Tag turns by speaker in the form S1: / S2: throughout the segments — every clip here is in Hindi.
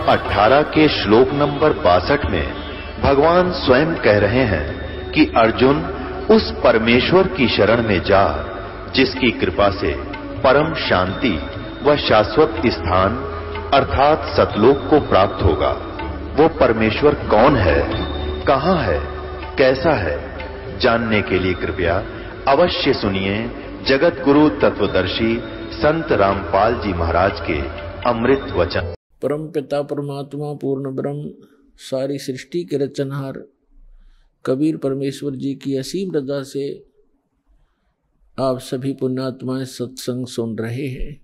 S1: 18 के श्लोक नंबर 62 में भगवान स्वयं कह रहे हैं कि अर्जुन उस परमेश्वर की शरण में जा जिसकी कृपा से परम शांति व शाश्वत स्थान अर्थात सतलोक को प्राप्त होगा। वो परमेश्वर कौन है, कहां है, कैसा है, जानने के लिए कृपया अवश्य सुनिए जगत गुरु तत्वदर्शी संत रामपाल जी महाराज के अमृत वचन।
S2: परम पिता परमात्मा पूर्ण ब्रह्म सारी सृष्टि के रचनहार कबीर परमेश्वर जी की असीम रजा से आप सभी पुण्यात्माएं सत्संग सुन रहे हैं।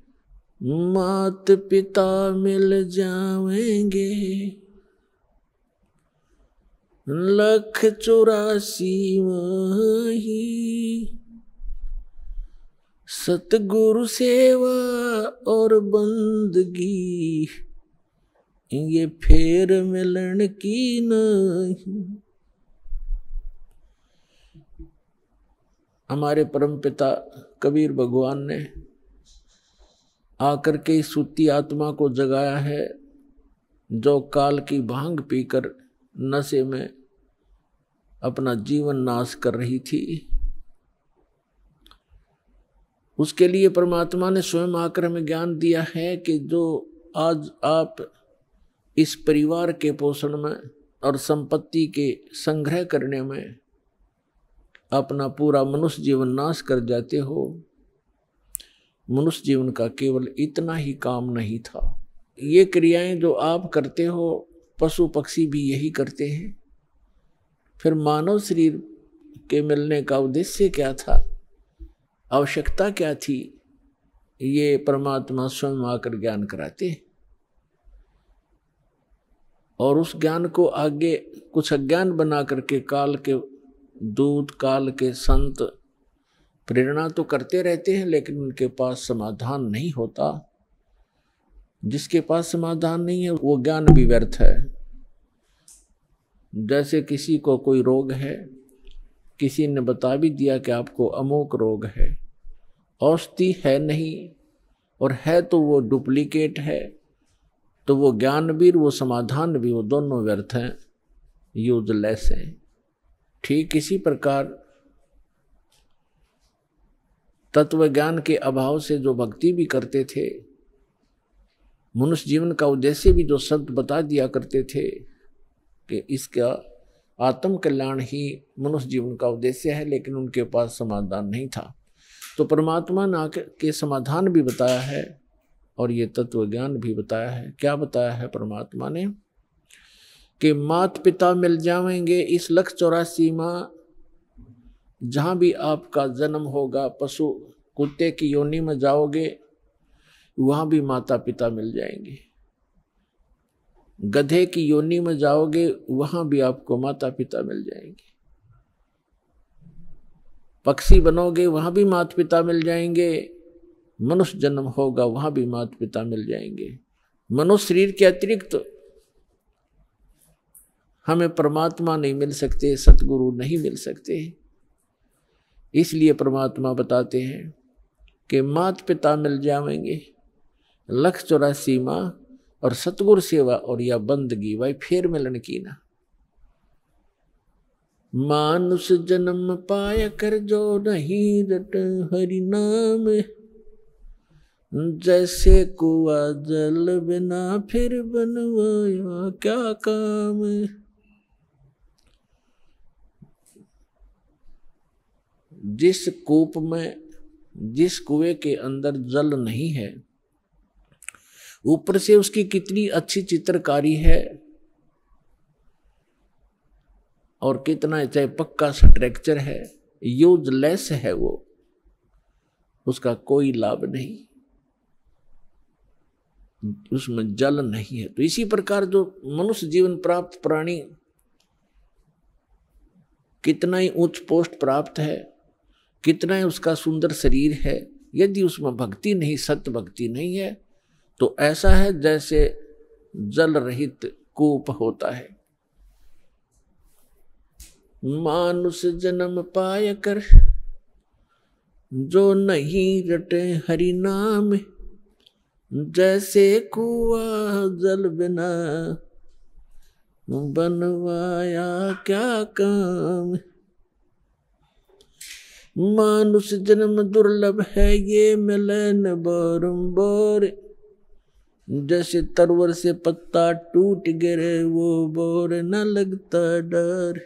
S2: मात पिता मिल जाएंगे 184 माही, सतगुरु सेवा और बंदगी ये फेर मिलन की नहीं। हमारे परम पिता कबीर भगवान ने आकर के इस सूती आत्मा को जगाया है जो काल की भांग पीकर नशे में अपना जीवन नाश कर रही थी। उसके लिए परमात्मा ने स्वयं आकर हमें ज्ञान दिया है कि जो आज आप इस परिवार के पोषण में और संपत्ति के संग्रह करने में अपना पूरा मनुष्य जीवन नाश कर जाते हो, मनुष्य जीवन का केवल इतना ही काम नहीं था। ये क्रियाएं जो आप करते हो पशु पक्षी भी यही करते हैं। फिर मानव शरीर के मिलने का उद्देश्य क्या था, आवश्यकता क्या थी, ये परमात्मा स्वयं आकर ज्ञान कराते हैं। और उस ज्ञान को आगे कुछ अज्ञान बना करके काल के दूत काल के संत प्रेरणा तो करते रहते हैं, लेकिन उनके पास समाधान नहीं होता। जिसके पास समाधान नहीं है वो ज्ञान भी व्यर्थ है। जैसे किसी को कोई रोग है, किसी ने बता भी दिया कि आपको अमोक रोग है, औषधि है नहीं और है तो वो डुप्लीकेट है, तो वो ज्ञान भी वो समाधान भी वो दोनों व्यर्थ हैं, यूजलेस हैं। ठीक इसी प्रकार तत्व ज्ञान के अभाव से जो भक्ति भी करते थे, मनुष्य जीवन का उद्देश्य भी जो संत बता दिया करते थे कि इसका आत्म कल्याण ही मनुष्य जीवन का उद्देश्य है, लेकिन उनके पास समाधान नहीं था। तो परमात्मा ने आके समाधान भी बताया है और ये तत्व ज्ञान भी बताया है। क्या बताया है परमात्मा ने कि मात पिता मिल जाएंगे इस 184 माह, जहां भी आपका जन्म होगा, पशु कुत्ते की योनि में जाओगे वहां भी माता पिता मिल जाएंगे, गधे की योनि में जाओगे वहां भी आपको माता पिता मिल जाएंगे, पक्षी बनोगे वहां भी माता पिता मिल जाएंगे, मनुष्य जन्म होगा वहां भी माता पिता मिल जाएंगे। मनुष्य शरीर के अतिरिक्त हमें परमात्मा नहीं मिल सकते, सतगुरु नहीं मिल सकते। इसलिए परमात्मा बताते हैं कि माता पिता मिल जाएंगे 184 माह और सतगुरु सेवा और या बंदगी भाई फेर मिलन की ना। मानुष जन्म पाया कर जो नहीं रट हरि नाम, जैसे कुआ जल बिना फिर बनवाया क्या काम। जिस कूप में, जिस कुएं के अंदर जल नहीं है, ऊपर से उसकी कितनी अच्छी चित्रकारी है और कितना चाहे पक्का स्ट्रक्चर है, यूजलेस है वो, उसका कोई लाभ नहीं, उसमें जल नहीं है। तो इसी प्रकार जो मनुष्य जीवन प्राप्त प्राणी कितना ही उच्च पोस्ट प्राप्त है, कितना ही उसका सुंदर शरीर है, यदि उसमें भक्ति नहीं, सत्य भक्ति नहीं है, तो ऐसा है जैसे जल रहित कूप होता है। मानुष जन्म पाय कर जो नहीं रटे हरि नाम, जैसे कुआं जल बिना बनवाया क्या काम। मानुष जन्म दुर्लभ है ये मिले न बारंबार। जैसे तरवर से पत्ता टूट गिरे वो बोर न लगता डर।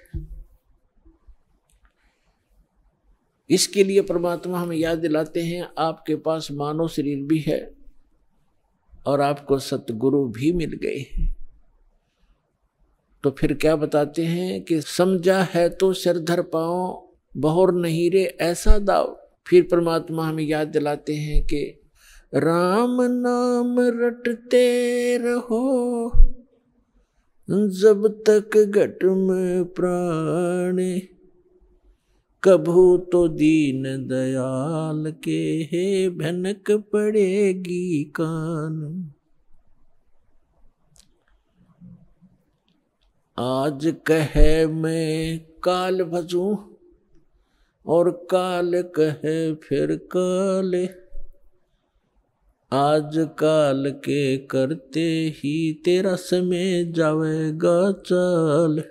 S2: इसके लिए परमात्मा हमें याद दिलाते हैं आपके पास मानव शरीर भी है और आपको सतगुरु भी मिल गए हैं। तो फिर क्या बताते हैं कि समझा है तो सिर धर पाओ, बहुर नहीं रे ऐसा दाव। फिर परमात्मा हमें याद दिलाते हैं कि राम नाम रटते रहो जब तक घट में प्राण। कभू तो दीन दयाल के है भनक पड़ेगी कान। आज कहे मैं काल भजूं और काल कहे फिर काल। आज काल के करते ही तेरा समय जावेगा चाल।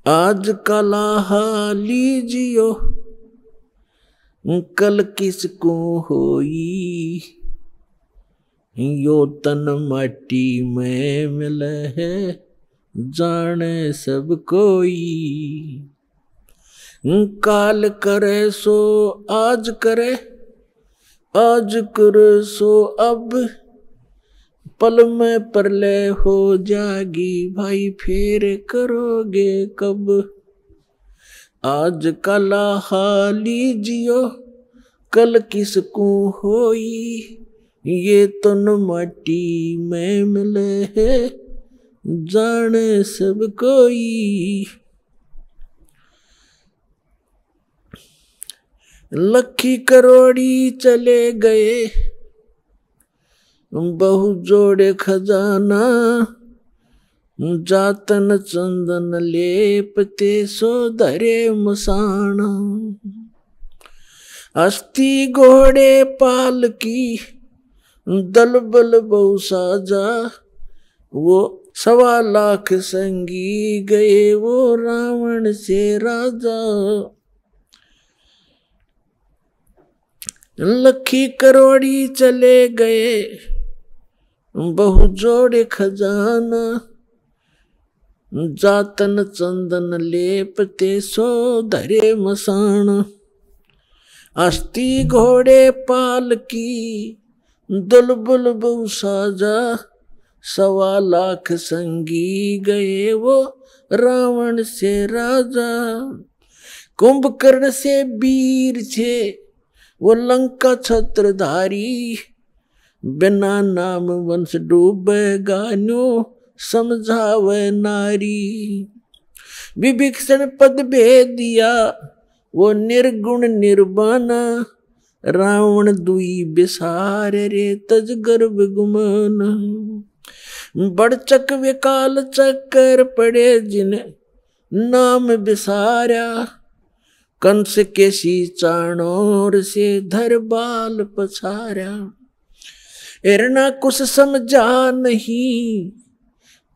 S2: आज कला लीजियो कल किसको होई। यो तन माटी में मिले है जाने सब कोई। काल करे सो आज करे, आज करे सो अब। पल में प्रलय हो जागी भाई फिर करोगे कब। आज कला लीजियो कल किसको होई। ये तन माटी में मिले है जाने सब कोई। लखी करोड़ी चले गए बहु जोड़े खजाना। जातन चंदन लेपते सो धरे मसाना। अस्थि घोड़े पाल की दल बल बहु साजा। वो 1.25 लाख संगी गए वो रावण से राजा। लखी करोड़ी चले गए बहु जोड़े खजाना। जातन चंदन लेपते सो धरे मसाना। अस्थि घोड़े पाल की दुलबुल बहु साजा। 1.25 लाख संगी गए वो रावण से राजा। कुंभकर्ण से वीर थे वो लंका छत्रधारी। बिना नाम वंश डूबेगा न्यो समझावे नारी। विभीषण पद भेद दिया वो निर्गुण निर्वाणा। रावण दुई बिसार रे तज गर्भ गुमान। बड़चक विकाल चक्कर पड़े जिन नाम बिसारा। कंस के सी चाणोर से धर बाल पछारा। हिरणा कुछ समझा नहीं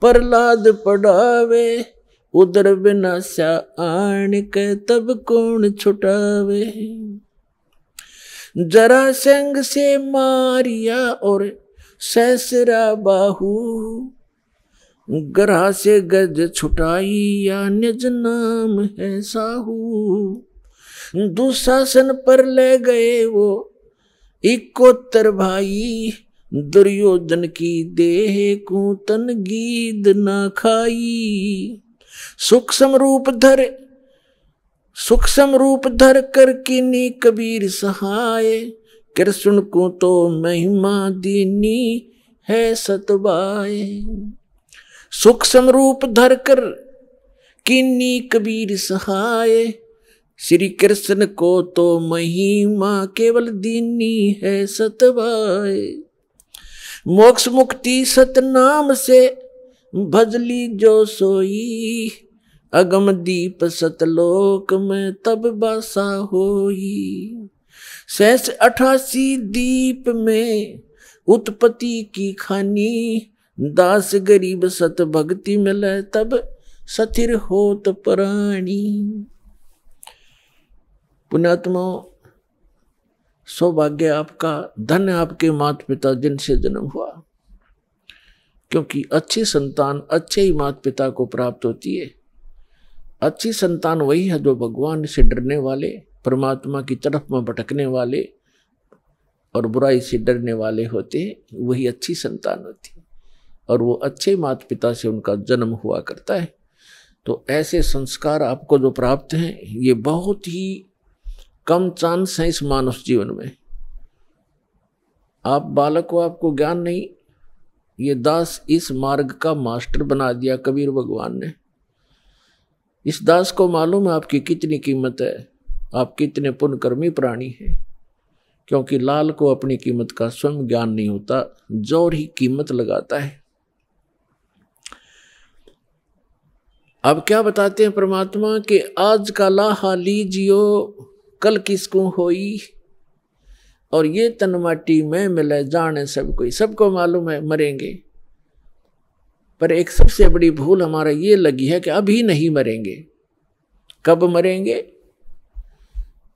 S2: प्रहलाद पढ़ावे। उदर बिना स्या आण के तब कौन छुटावे। जरासंध से मारिया और सहसरा बाहु। ग्रह से गज छुटाई या निज नाम है साहू। दुशासन पर ले गए वो 71 भाई। दुर्योधन की देह को तन गीद ना खाई। सूक्ष्म रूप धर कर किनी कबीर सहाय। कृष्ण को तो महिमा दीनी है सतबाय। सूक्ष्म रूप धर कर किनी कबीर सहाय। श्री कृष्ण को तो महिमा केवल दीनी है सतबाय। मोक्ष मुक्ति सतनाम से भजली जो सोई। अगम दीप सतलोक में तब बासा होई। सहस 88 दीप में उत्पत्ति की खानी, दास गरीब सत भक्ति मिले तब सथिर होत प्राणी। पुण्यात्मा, सौभाग्य आपका, धन्य आपके माता पिता जिनसे जन्म हुआ, क्योंकि अच्छी संतान अच्छे ही माता पिता को प्राप्त होती है। अच्छी संतान वही है जो भगवान से डरने वाले, परमात्मा की तरफ में भटकने वाले और बुराई से डरने वाले होते हैं, वही अच्छी संतान होती है। और वो अच्छे माता पिता से उनका जन्म हुआ करता है। तो ऐसे संस्कार आपको जो प्राप्त हैं, ये बहुत ही कम चांस है इस मानव जीवन में। आप बालक को, आपको ज्ञान नहीं, ये दास इस मार्ग का मास्टर बना दिया कबीर भगवान ने। इस दास को मालूम है आपकी कितनी कीमत है, आप कितने पुण्यकर्मी प्राणी हैं, क्योंकि लाल को अपनी कीमत का स्वयं ज्ञान नहीं होता, जोर ही कीमत लगाता है। अब क्या बताते हैं परमात्मा के, आज का लाहा लीजियो कल किसको होई, और ये तन माटी में मिले जाने सब कोई। सबको मालूम है मरेंगे, पर एक सबसे बड़ी भूल हमारा ये लगी है कि अभी नहीं मरेंगे। कब मरेंगे?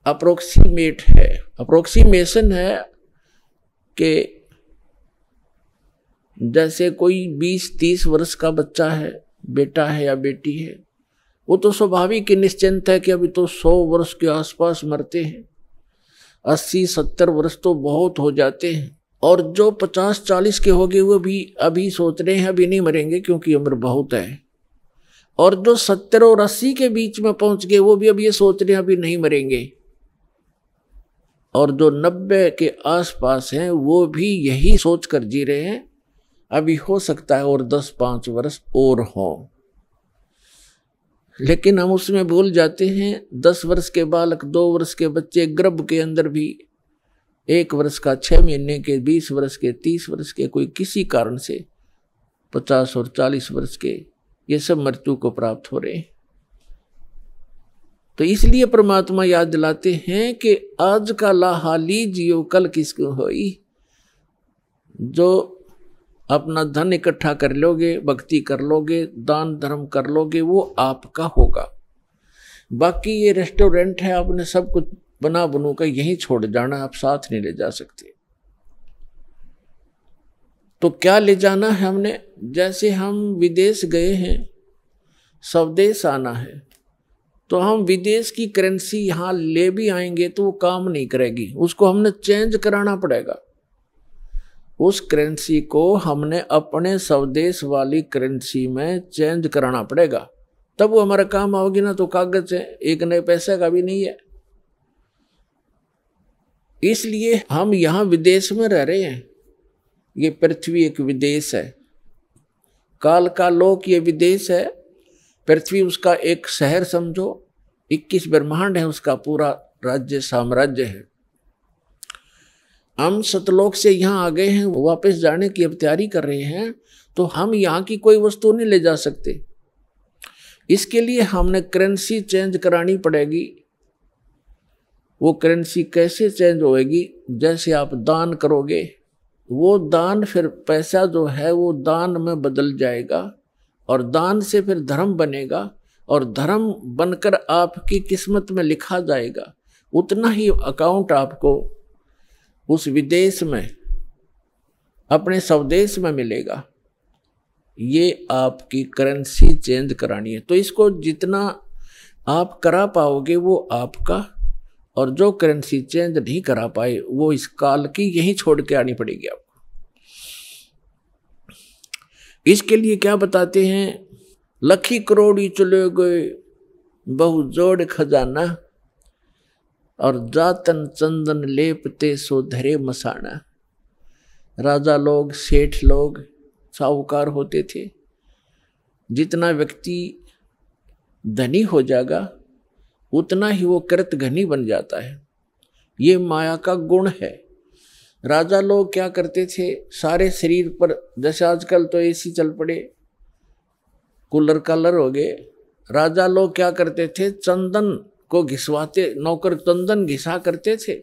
S2: अप्रोक्सीमेट है, अप्रोक्सीमेशन है कि जैसे कोई 20-30 वर्ष का बच्चा है, बेटा है या बेटी है, वो तो स्वाभाविक ही निश्चिंत है कि अभी तो 100 वर्ष के आसपास मरते हैं, 80-70 वर्ष तो बहुत हो जाते हैं। और जो 50-40 के हो गए वो भी अभी सोच रहे हैं अभी नहीं मरेंगे क्योंकि उम्र बहुत है। और जो 70 और 80 के बीच में पहुंच गए वो भी अब ये सोच रहे हैं अभी नहीं मरेंगे। और जो 90 के आसपास हैं वो भी यही सोच कर जी रहे हैं अभी हो सकता है और 10-5 वर्ष और हों। लेकिन हम उसमें भूल जाते हैं 10 वर्ष के बालक, 2 वर्ष के बच्चे गर्भ के अंदर भी, 1 वर्ष का 6 महीने के, 20 वर्ष के, 30 वर्ष के, कोई किसी कारण से 50 और 40 वर्ष के, ये सब मृत्यु को प्राप्त हो रहे हैं। तो इसलिए परमात्मा याद दिलाते हैं कि आज का लाहा लीजियो कल किसको होई। जो अपना धन इकट्ठा कर लोगे, भक्ति कर लोगे, दान धर्म कर लोगे, वो आपका होगा। बाकी ये रेस्टोरेंट है, आपने सब कुछ बना बनू कर यहीं छोड़ जाना, आप साथ नहीं ले जा सकते। तो क्या ले जाना है हमने? जैसे हम विदेश गए हैं, स्वदेश आना है, तो हम विदेश की करेंसी यहाँ ले भी आएंगे तो वो काम नहीं करेगी, उसको हमने चेंज कराना पड़ेगा। उस करेंसी को हमने अपने स्वदेश वाली करेंसी में चेंज कराना पड़ेगा, तब वो हमारा काम आओगी ना। तो कागज है, एक नए पैसे का भी नहीं है। इसलिए हम यहाँ विदेश में रह रहे हैं। ये पृथ्वी एक विदेश है, काल का लोक ये विदेश है, पृथ्वी उसका एक शहर समझो, 21 ब्रह्मांड है उसका पूरा राज्य साम्राज्य है। हम सतलोक से यहाँ आ गए हैं, वापस जाने की अब तैयारी कर रहे हैं, तो हम यहाँ की कोई वस्तु नहीं ले जा सकते। इसके लिए हमने करेंसी चेंज करानी पड़ेगी। वो करेंसी कैसे चेंज होएगी? जैसे आप दान करोगे, वो दान फिर पैसा जो है वो दान में बदल जाएगा, और दान से फिर धर्म बनेगा, और धर्म बनकर आपकी किस्मत में लिखा जाएगा। उतना ही अकाउंट आपको उस विदेश में, अपने स्वदेश में मिलेगा। ये आपकी करेंसी चेंज करानी है। तो इसको जितना आप करा पाओगे वो आपका, और जो करेंसी चेंज नहीं करा पाए वो इस काल की यहीं छोड़ के आनी पड़ेगी आपको। इसके लिए क्या बताते हैं? लखी करोड़ी चले गए बहु जोड़ खजाना, और जातन चंदन लेपते सो धरे मसाना। राजा लोग, सेठ लोग, साहूकार होते थे। जितना व्यक्ति धनी हो जाएगा उतना ही वो कृत घनी बन जाता है। ये माया का गुण है। राजा लोग क्या करते थे? सारे शरीर पर, जैसे आजकल तो एसी चल पड़े, कूलर कालर हो गए, राजा लोग क्या करते थे? चंदन को घिसवाते, नौकर चंदन घिसा करते थे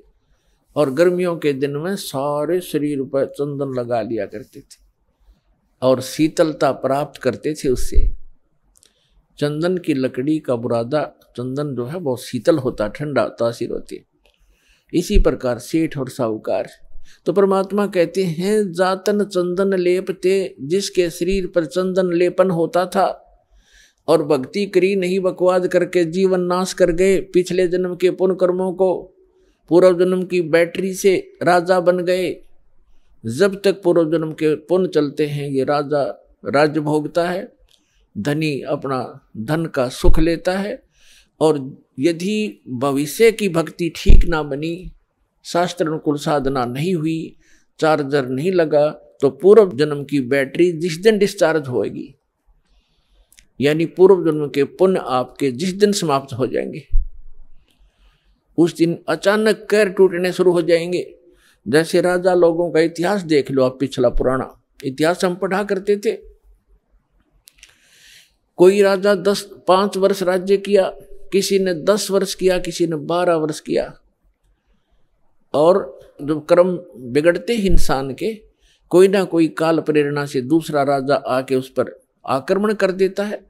S2: और गर्मियों के दिन में सारे शरीर पर चंदन लगा लिया करते थे और शीतलता प्राप्त करते थे उससे। चंदन की लकड़ी का बुरादा, चंदन जो है बहुत शीतल होता, ठंडा तासीर होती। इसी प्रकार सेठ और साहूकार। तो परमात्मा कहते हैं जातन चंदन लेपते, जिसके शरीर पर चंदन लेपन होता था और भक्ति करी नहीं, बकवाद करके जीवन नाश कर गए, पिछले जन्म के पुण्य कर्मों को पूर्व जन्म की बैटरी से राजा बन गए। जब तक पूर्व जन्म के पुण्य चलते हैं ये राजा राज्य भोगता है, धनी अपना धन का सुख लेता है। और यदि भविष्य की भक्ति ठीक ना बनी, शास्त्र अनुकूल साधना नहीं हुई, चार्जर नहीं लगा, तो पूर्व जन्म की बैटरी जिस दिन डिस्चार्ज होएगी, यानी पूर्व जन्म के पुण्य आपके जिस दिन समाप्त हो जाएंगे, उस दिन अचानक कैर टूटने शुरू हो जाएंगे। जैसे राजा लोगों का इतिहास देख लो आप, पिछला पुराना इतिहास हम पढ़ा करते थे। कोई राजा 5 वर्ष राज्य किया, किसी ने 10 वर्ष किया, किसी ने 12 वर्ष किया। और जब कर्म बिगड़ते इंसान के, कोई ना कोई काल प्रेरणा से दूसरा राजा आके उस पर आक्रमण कर देता है,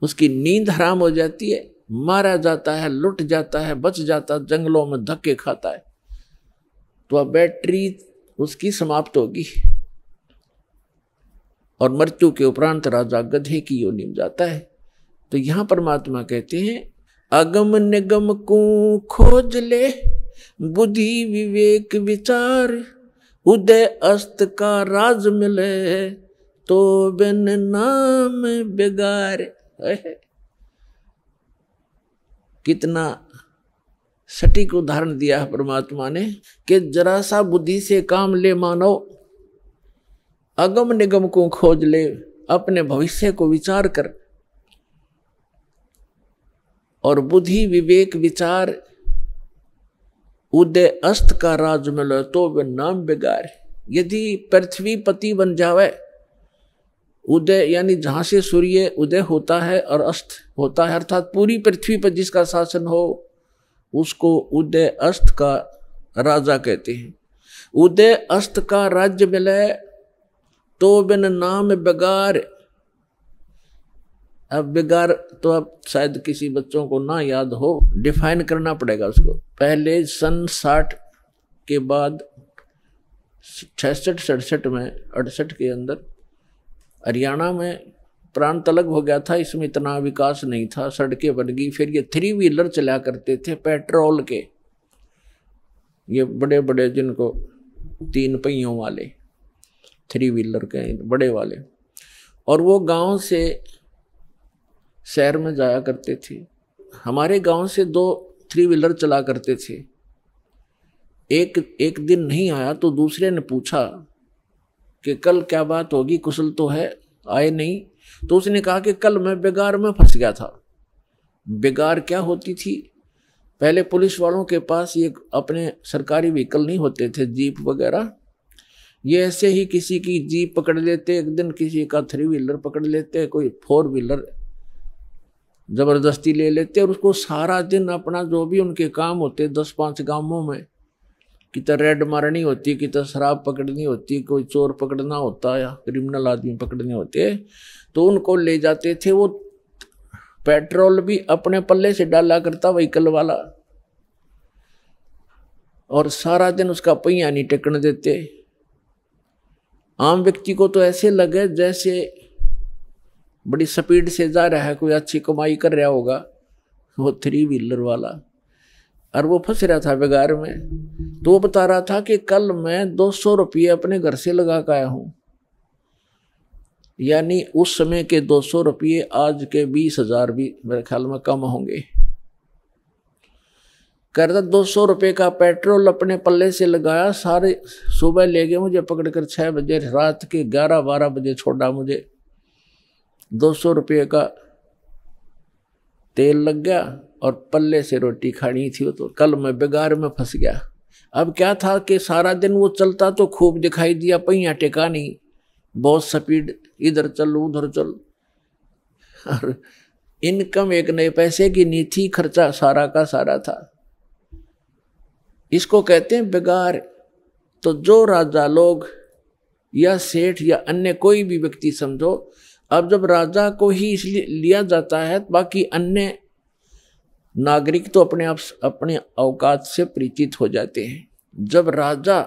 S2: उसकी नींद हराम हो जाती है, मारा जाता है, लुट जाता है, बच जाता, जंगलों में धक्के खाता है, तो अब बैटरी उसकी समाप्त होगी और मृत्यु के उपरांत राजा गधे की योनि में जाता है। तो यहां परमात्मा कहते हैं अगम निगम को खोज ले, बुद्धि विवेक विचार, उदय अस्त का राज मिले, तो बिन नाम बेगार। कितना सटीक उदाहरण दिया है परमात्मा ने कि जरा सा बुद्धि से काम ले मानव, अगम निगम को खोज ले, अपने भविष्य को विचार कर, और बुद्धि विवेक विचार, उदय अस्त का राज मिले, तो वे नाम बेगार। यदि पृथ्वी पति बन जावे, उदय यानी जहां से सूर्य उदय होता है और अस्त होता है, अर्थात पूरी पृथ्वी पर जिसका शासन हो, उसको उदय अस्त का राजा कहते हैं। उदय अस्त का राज्य मिले तो बिन नाम बेगार। अब बेगार तो अब शायद किसी बच्चों को ना याद हो, डिफाइन करना पड़ेगा उसको। पहले सन 60 के बाद 66-67 में 68 के अंदर हरियाणा में प्रांत अलग हो गया था, इसमें इतना विकास नहीं था, सड़कें बन गई। फिर ये 3 व्हीलर चला करते थे पेट्रोल के, ये बड़े बड़े जिनको 3 पहियों वाले 3 व्हीलर के बड़े वाले, और वो गांव से शहर में जाया करते थे। हमारे गांव से 2 3 व्हीलर चला करते थे। एक दिन नहीं आया तो दूसरे ने पूछा कि कल क्या बात होगी, कुशल तो है, आए नहीं। तो उसने कहा कि कल मैं बेगार में फंस गया था। बेगार क्या होती थी, पहले पुलिस वालों के पास ये अपने सरकारी व्हीकल नहीं होते थे, जीप वगैरह, ये ऐसे ही किसी की जीप पकड़ लेते, एक दिन किसी का 3 व्हीलर पकड़ लेते, कोई 4 व्हीलर जबरदस्ती ले लेते, और उसको सारा दिन अपना जो भी उनके काम होते 10-5 गांवों में, कितना रेड मारनी होती, कितना शराब पकड़नी होती, कोई चोर पकड़ना होता या क्रिमिनल आदमी पकड़ने होते, तो उनको ले जाते थे। वो पेट्रोल भी अपने पल्ले से डाला करता व्हीकल वाला, और सारा दिन उसका पहिया नहीं टेकने देते। आम व्यक्ति को तो ऐसे लगे जैसे बड़ी स्पीड से जा रहा है, कोई अच्छी कमाई कर रहा होगा वो 3 व्हीलर वाला, और वो फंस रहा था बेगार में। तो वो बता रहा था कि कल मैं 200 रुपये अपने घर से लगा कर आया हूं, यानी उस समय के 200 रुपये आज के 20,000 भी मेरे ख्याल में कम होंगे। कहता 200 रुपये का पेट्रोल अपने पल्ले से लगाया, सारे सुबह ले गए मुझे पकड़कर 6 बजे, रात के 11-12 बजे छोड़ा मुझे। 200 रुपये का तेल लग गया और पल्ले से रोटी खानी थी, तो कल मैं बेगार में फंस गया। अब क्या था कि सारा दिन वो चलता तो खूब दिखाई दिया, पहिया टेका नहीं, बहुत स्पीड, इधर चल उधर चल, और इनकम 1 नए पैसे की नहीं थी, खर्चा सारा का सारा था। इसको कहते हैं बिगार। तो जो राजा लोग या सेठ या अन्य कोई भी व्यक्ति समझो, अब जब राजा को ही इसलिए लिया जाता है, बाकी अन्य नागरिक तो अपने आप अपने औकात से परिचित हो जाते हैं। जब राजा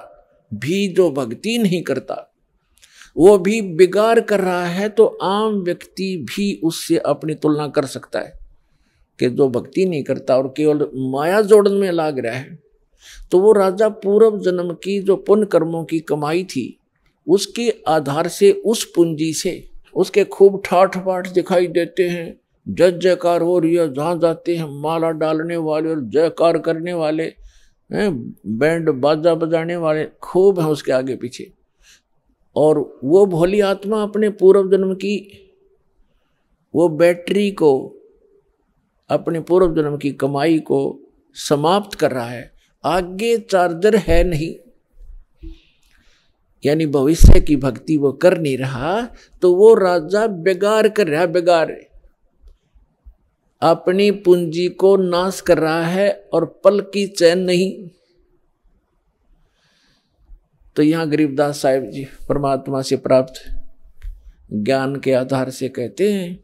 S2: भी जो भक्ति नहीं करता, वो भी बिगाड़ कर रहा है, तो आम व्यक्ति भी उससे अपनी तुलना कर सकता है कि जो भक्ति नहीं करता और केवल माया जोड़न में लाग रहा है, तो वो राजा पूर्व जन्म की जो पुण्य कर्मों की कमाई थी, उसके आधार से, उस पूंजी से उसके खूब ठाठ बाट दिखाई देते हैं, जय जयकार हो रही है, जहाँ जाते हैं माला डालने वाले और जयकार करने वाले हैं, बैंड बाजा बजाने वाले खूब हैं उसके आगे पीछे। और वो भोली आत्मा अपने पूर्व जन्म की वो बैटरी को, अपने पूर्व जन्म की कमाई को समाप्त कर रहा है, आगे चार्जर है नहीं, यानी भविष्य की भक्ति वो कर नहीं रहा, तो वो राजा बेगार कर रहा, बेगार अपनी पूंजी को नाश कर रहा है और पल की चैन नहीं। तो यहां गरीबदास साहिब जी परमात्मा से प्राप्त ज्ञान के आधार से कहते हैं,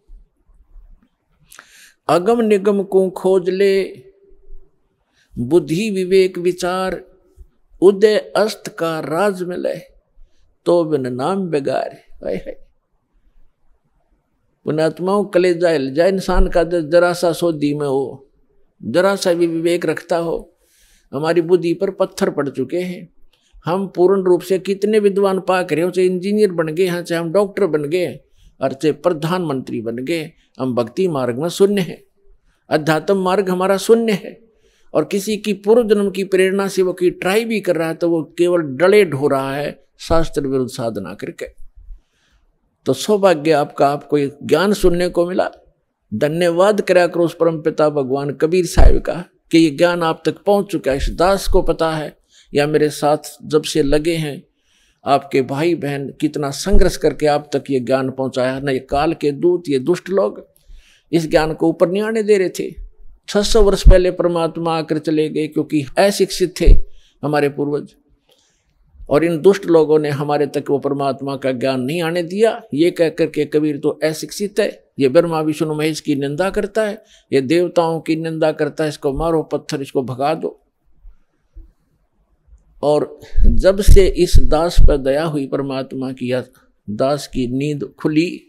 S2: अगम निगम को खोज ले, बुद्धि विवेक विचार, उदय अस्त का राज मिले, तो बिन नाम बेगार। पुण्यात्माओं, कलेजा हिल जाए इंसान का, जरा सा सोधी में हो, जरा सा भी विवेक रखता हो। हमारी बुद्धि पर पत्थर पड़ चुके हैं। हम पूर्ण रूप से कितने विद्वान पाक रहे हो, चाहे इंजीनियर बन गए हैं, चाहे हम डॉक्टर बन गए और चाहे प्रधानमंत्री बन गए, हम भक्ति मार्ग में शून्य है, अध्यात्म मार्ग हमारा शून्य है। और किसी की पूर्व जन्म की प्रेरणा से वो की ट्राई भी कर रहा है, तो वो केवल डले ढो रहा है शास्त्र विरुद्ध साधना करके। तो सौभाग्य आपका, आपको ये ज्ञान सुनने को मिला। धन्यवाद करा करो उस परम पिता भगवान कबीर साहिब का कि ये ज्ञान आप तक पहुंच चुका है। इस दास को पता है, या मेरे साथ जब से लगे हैं आपके भाई बहन, कितना संघर्ष करके आप तक ये ज्ञान पहुंचाया। न ये काल के दूत, ये दुष्ट लोग इस ज्ञान को ऊपर नहीं आने दे रहे थे। 600 वर्ष पहले परमात्मा आकर चले गए, क्योंकि अशिक्षित थे हमारे पूर्वज, और इन दुष्ट लोगों ने हमारे तक वो परमात्मा का ज्ञान नहीं आने दिया। ये कह करके कबीर तो अशिक्षित है, ये ब्रह्मा विष्णु महेश की निंदा करता है, ये देवताओं की निंदा करता है, इसको मारो पत्थर, इसको भगा दो। और जब से इस दास पर दया हुई परमात्मा की, या दास की नींद खुली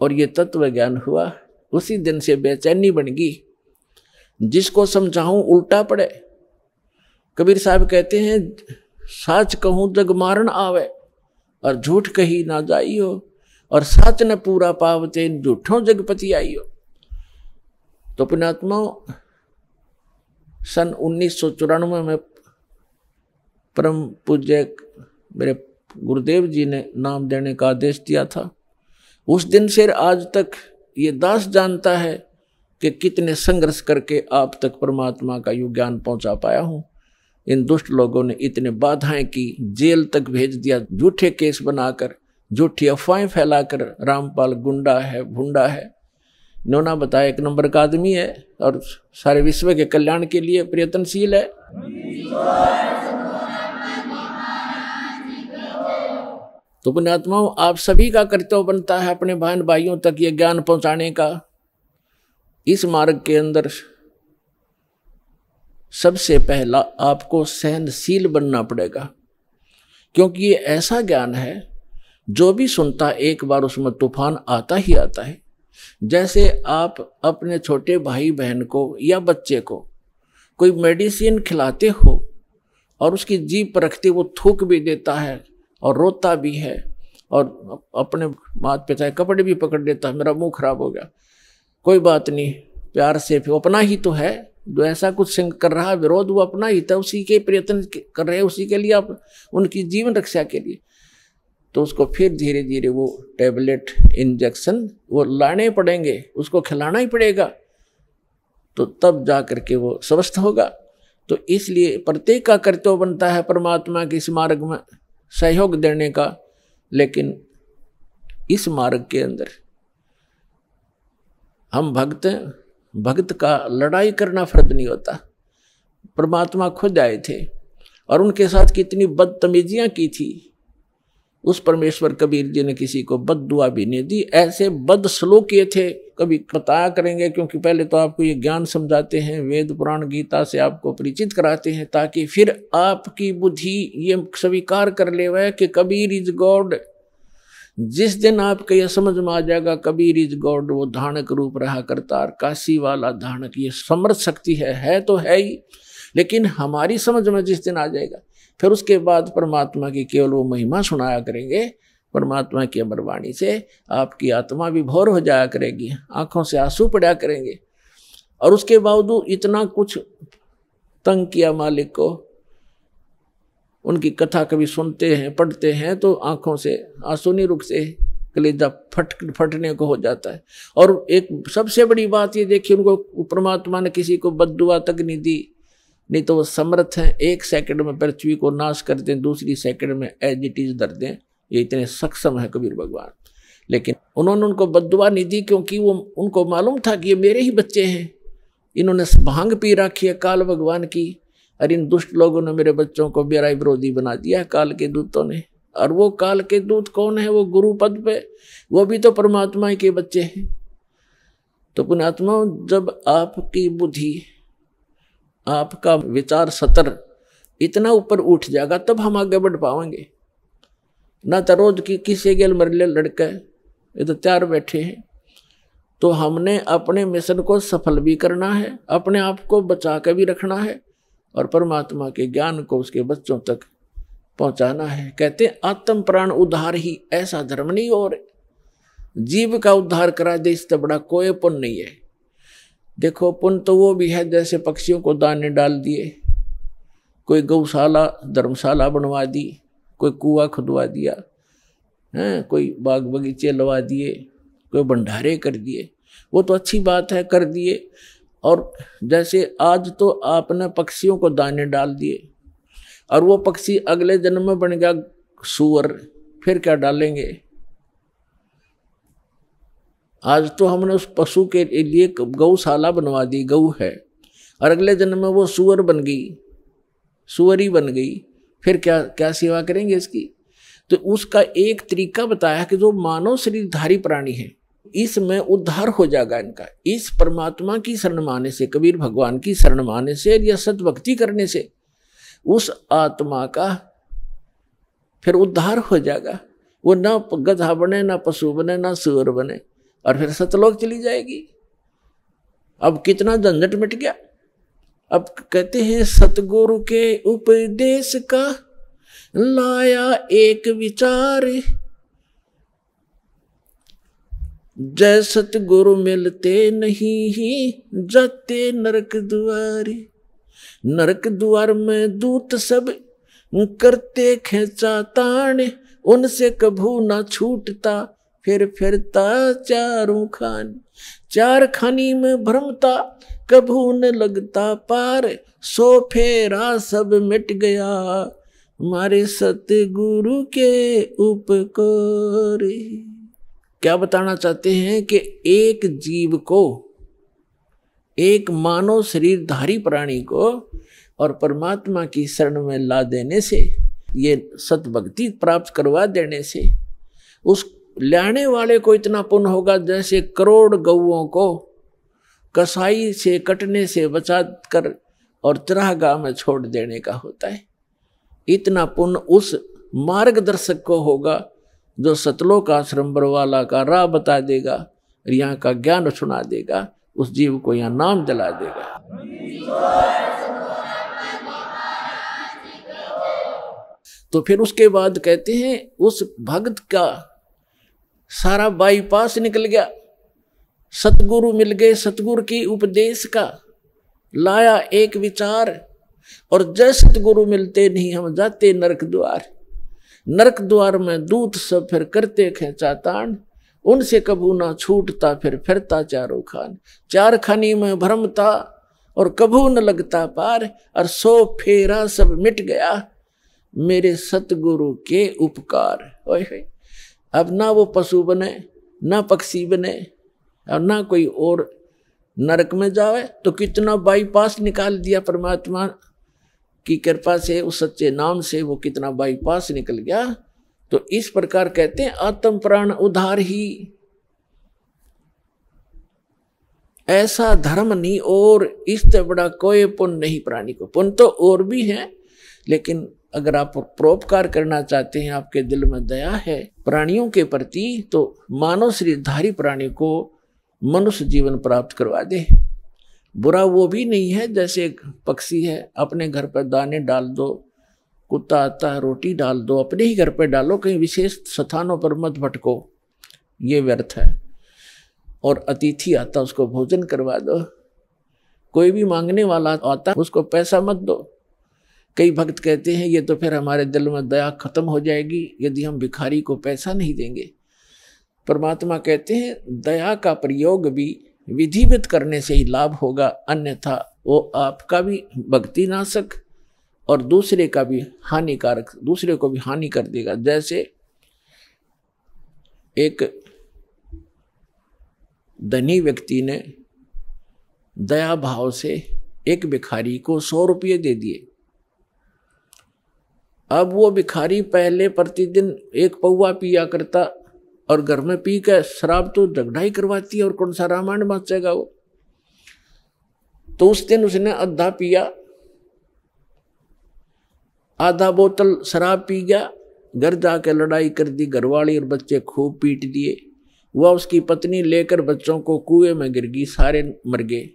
S2: और ये तत्व ज्ञान हुआ, उसी दिन से बेचैनी बन गई। जिसको समझाऊं उल्टा पड़े। कबीर साहब कहते हैं, साच कहूं जग मारण आवे, और झूठ कही ना जाइयो, और साच न पूरा पावते, झूठों जगपति आइयो। तो पुण्यात्माओं, सन 1994 में परम पूज्य मेरे गुरुदेव जी ने नाम देने का आदेश दिया था। उस दिन से आज तक ये दास जानता है कि कितने संघर्ष करके आप तक परमात्मा का यू ज्ञान पहुंचा पाया हूं। इन दुष्ट लोगों ने इतने बाधाएं की, जेल तक भेज दिया, झूठे केस बनाकर, झूठी अफवाहें फैलाकर, रामपाल गुंडा है, भुंडा है, इन्होंने बताया 1 नंबर का आदमी है और सारे विश्व के कल्याण के लिए प्रयत्नशील है। तो पुण्यात्माओं, आप सभी का कर्तव्य बनता है अपने बहन भाइयों तक ये ज्ञान पहुंचाने का। इस मार्ग के अंदर सबसे पहला आपको सहनशील बनना पड़ेगा, क्योंकि ये ऐसा ज्ञान है जो भी सुनता एक बार उसमें तूफान आता ही आता है। जैसे आप अपने छोटे भाई बहन को या बच्चे को कोई मेडिसिन खिलाते हो और उसकी जीभ पर रखते वो थूक भी देता है और रोता भी है, और अपने माता पिता के कपड़े भी पकड़ लेता है, मेरा मुंह खराब हो गया, कोई बात नहीं, प्यार से, वो अपना ही तो है, जो ऐसा कुछ कर रहा है विरोध, वो अपना ही था, उसी के प्रयत्न कर रहे हैं, उसी के लिए आप, उनकी जीवन रक्षा के लिए। तो उसको फिर धीरे धीरे वो टैबलेट, इंजेक्शन वो लाने पड़ेंगे, उसको खिलाना ही पड़ेगा, तो तब जा करके वो स्वस्थ होगा। तो इसलिए प्रत्येक का कर्तव्य बनता है परमात्मा के इस मार्ग में सहयोग देने का। लेकिन इस मार्ग के अंदर हम भक्त का लड़ाई करना फर्ज नहीं होता। परमात्मा खुद आए थे और उनके साथ कितनी बदतमीजियां की थी। उस परमेश्वर कबीर जी ने किसी को बद दुआ भी नहीं दी। ऐसे बद श्लोक किए थे, कभी बताया करेंगे, क्योंकि पहले तो आपको ये ज्ञान समझाते हैं, वेद पुराण गीता से आपको परिचित कराते हैं, ताकि फिर आपकी बुद्धि ये स्वीकार कर ले वह कि कबीर इज गॉड। जिस दिन आपको यह समझ में आ जाएगा कबीर इज गॉड, वो धानक रूप रहा करतार, काशी वाला धानक, ये समर्थ शक्ति है तो है ही, लेकिन हमारी समझ में जिस दिन आ जाएगा फिर उसके बाद परमात्मा की केवल वो महिमा सुनाया करेंगे। परमात्मा की अमर वाणी से आपकी आत्मा भी भोर हो जाया करेगी, आंखों से आंसू पड़ा करेंगे। और उसके बावजूद इतना कुछ तंग किया मालिक को, उनकी कथा कभी सुनते हैं पढ़ते हैं तो आंखों से आंसू नहीं रुकते, कलेजा फटने को हो जाता है। और एक सबसे बड़ी बात ये देखिए, उनको परमात्मा ने किसी को बद्दुआ तक नहीं दी, नहीं तो वो समर्थ हैं, 1 सेकंड में पृथ्वी को नाश कर दें, दूसरी सेकंड में एज इट इज धर दें, ये इतने सक्षम है कबीर भगवान। लेकिन उन्होंने उनको बद्दुआ नहीं दी, क्योंकि वो उनको मालूम था कि ये मेरे ही बच्चे हैं, इन्होंने भांग पी रखी है काल भगवान की, और इन दुष्ट लोगों ने मेरे बच्चों को मेरा विरोधी बना दिया है काल के दूतों ने। और वो काल के दूत कौन है? वो गुरु पद पे, वो भी तो परमात्मा के बच्चे हैं। तो पुण्यात्मा, जब आपकी बुद्धि, आपका विचार सतर इतना ऊपर उठ जाएगा तब हम आगे बढ़ पाएंगे। ना तो रोज की किसी गेल मरले लड़के ये तो तैयार बैठे हैं। तो हमने अपने मिशन को सफल भी करना है, अपने आप को बचा के भी रखना है, और परमात्मा के ज्ञान को उसके बच्चों तक पहुंचाना है। कहते हैं आत्म प्राण उद्धार ही ऐसा धर्म नहीं, और जीव का उद्धार करा दे इससे बड़ा कोई पुण्य नहीं है। देखो पुण्य तो वो भी है जैसे पक्षियों को दाने डाल दिए, कोई गौशाला धर्मशाला बनवा दी, कोई कुआं खुदवा दिया है, कोई बाग बगीचे लगा दिए, कोई भंडारे कर दिए, वो तो अच्छी बात है कर दिए। और जैसे आज तो आपने पक्षियों को दाने डाल दिए और वो पक्षी अगले जन्म में बन गया सूअर, फिर क्या डालेंगे? आज तो हमने उस पशु के लिए गौशाला बनवा दी, गऊ है, और अगले जन्म में वो सूअर बन गई, सूअरी बन गई, फिर क्या क्या सेवा करेंगे इसकी? तो उसका एक तरीका बताया कि जो मानव शरीरधारी प्राणी है इसमें उद्धार हो जाएगा इनका, इस परमात्मा की शरण माने से, कबीर भगवान की शरण माने से या सतभक्ति करने से उस आत्मा का फिर उद्धार हो जाएगा। वो ना गधा बने, ना पशु बने, ना सूअर बने, और फिर सतलोक चली जाएगी। अब कितना झंझट मिट गया। अब कहते हैं सतगुरु के उपदेश का लाया एक विचार, जय सतगुरु मिलते नहीं जाते नरक द्वार। नरक द्वार में दूत सब करते खेचा तान, उनसे कभू ना छूटता फिर फिरता चारों खान। चार खानी में भ्रमता कभू न लगता पार, सो फेरा सब मिट गया हमारे सतगुरु के उपकार। क्या बताना चाहते हैं कि एक जीव को, एक मानव शरीरधारी प्राणी को और परमात्मा की शरण में ला देने से, ये सतभक्ति प्राप्त करवा देने से उस लाने वाले को इतना पुण्य होगा जैसे करोड़ गौओं को कसाई से कटने से बचा कर और चरागाह में छोड़ देने का होता है। इतना पुण्य उस मार्गदर्शक को होगा जो सतलोक आश्रम बरवाला का राह बता देगा, यहाँ का ज्ञान सुना देगा, उस जीव को यहाँ नाम दिला देगा। तो फिर उसके बाद कहते हैं उस भक्त का सारा बाईपास निकल गया, सतगुरु मिल गए, सतगुरु की उपदेश का लाया एक विचार, और जय सतगुरु मिलते नहीं हम जाते नरक द्वार। नरक द्वार में दूत सब फिर करते खेचा तान, उनसे कभू ना छूटता फिर फिरता चारों खान। चार खानी में भ्रमता और कभू न लगता पार, और सो फेरा सब मिट गया मेरे सतगुरु के उपकार। ओए अब ना वो पशु बने, ना पक्षी बने, और ना कोई और नरक में जावे तो कितना बाईपास निकाल दिया परमात्मा की कृपा से, उस सच्चे नाम से वो कितना बाईपास निकल गया। तो इस प्रकार कहते हैं आत्म प्राण उधार ही, ऐसा धर्म नहीं और इससे बड़ा कोई पुण्य नहीं प्राणी को। पुण्य तो और भी है, लेकिन अगर आप परोपकार करना चाहते हैं, आपके दिल में दया है प्राणियों के प्रति, तो मानव शरीरधारी प्राणी को मनुष्य जीवन प्राप्त करवा दे। बुरा वो भी नहीं है, जैसे एक पक्षी है, अपने घर पर दाने डाल दो, कुत्ता आता है रोटी डाल दो, अपने ही घर पर डालो, कहीं विशेष स्थानों पर मत भटको, ये व्यर्थ है। और अतिथि आता उसको भोजन करवा दो, कोई भी मांगने वाला आता उसको पैसा मत दो। कई भक्त कहते हैं ये तो फिर हमारे दिल में दया खत्म हो जाएगी यदि हम भिखारी को पैसा नहीं देंगे। परमात्मा कहते हैं दया का प्रयोग भी विधिवत करने से ही लाभ होगा, अन्यथा वो आपका भी भक्ति नाशक और दूसरे का भी हानिकारक, दूसरे को भी हानि कर देगा। जैसे एक धनी व्यक्ति ने दया भाव से एक भिखारी को 100 रुपये दे दिए। अब वो भिखारी पहले प्रतिदिन 1 पौवा पिया करता और घर में पी कर शराब तो झगड़ा ही करवाती है और कौन सा रामायण बाँचेगा वो। तो उस दिन उसने आधा पिया, आधा बोतल शराब पी गया, घर जाके लड़ाई कर दी, घरवाली और बच्चे खूब पीट दिए। वह उसकी पत्नी लेकर बच्चों को कुएं में गिर गई, सारे मर गए।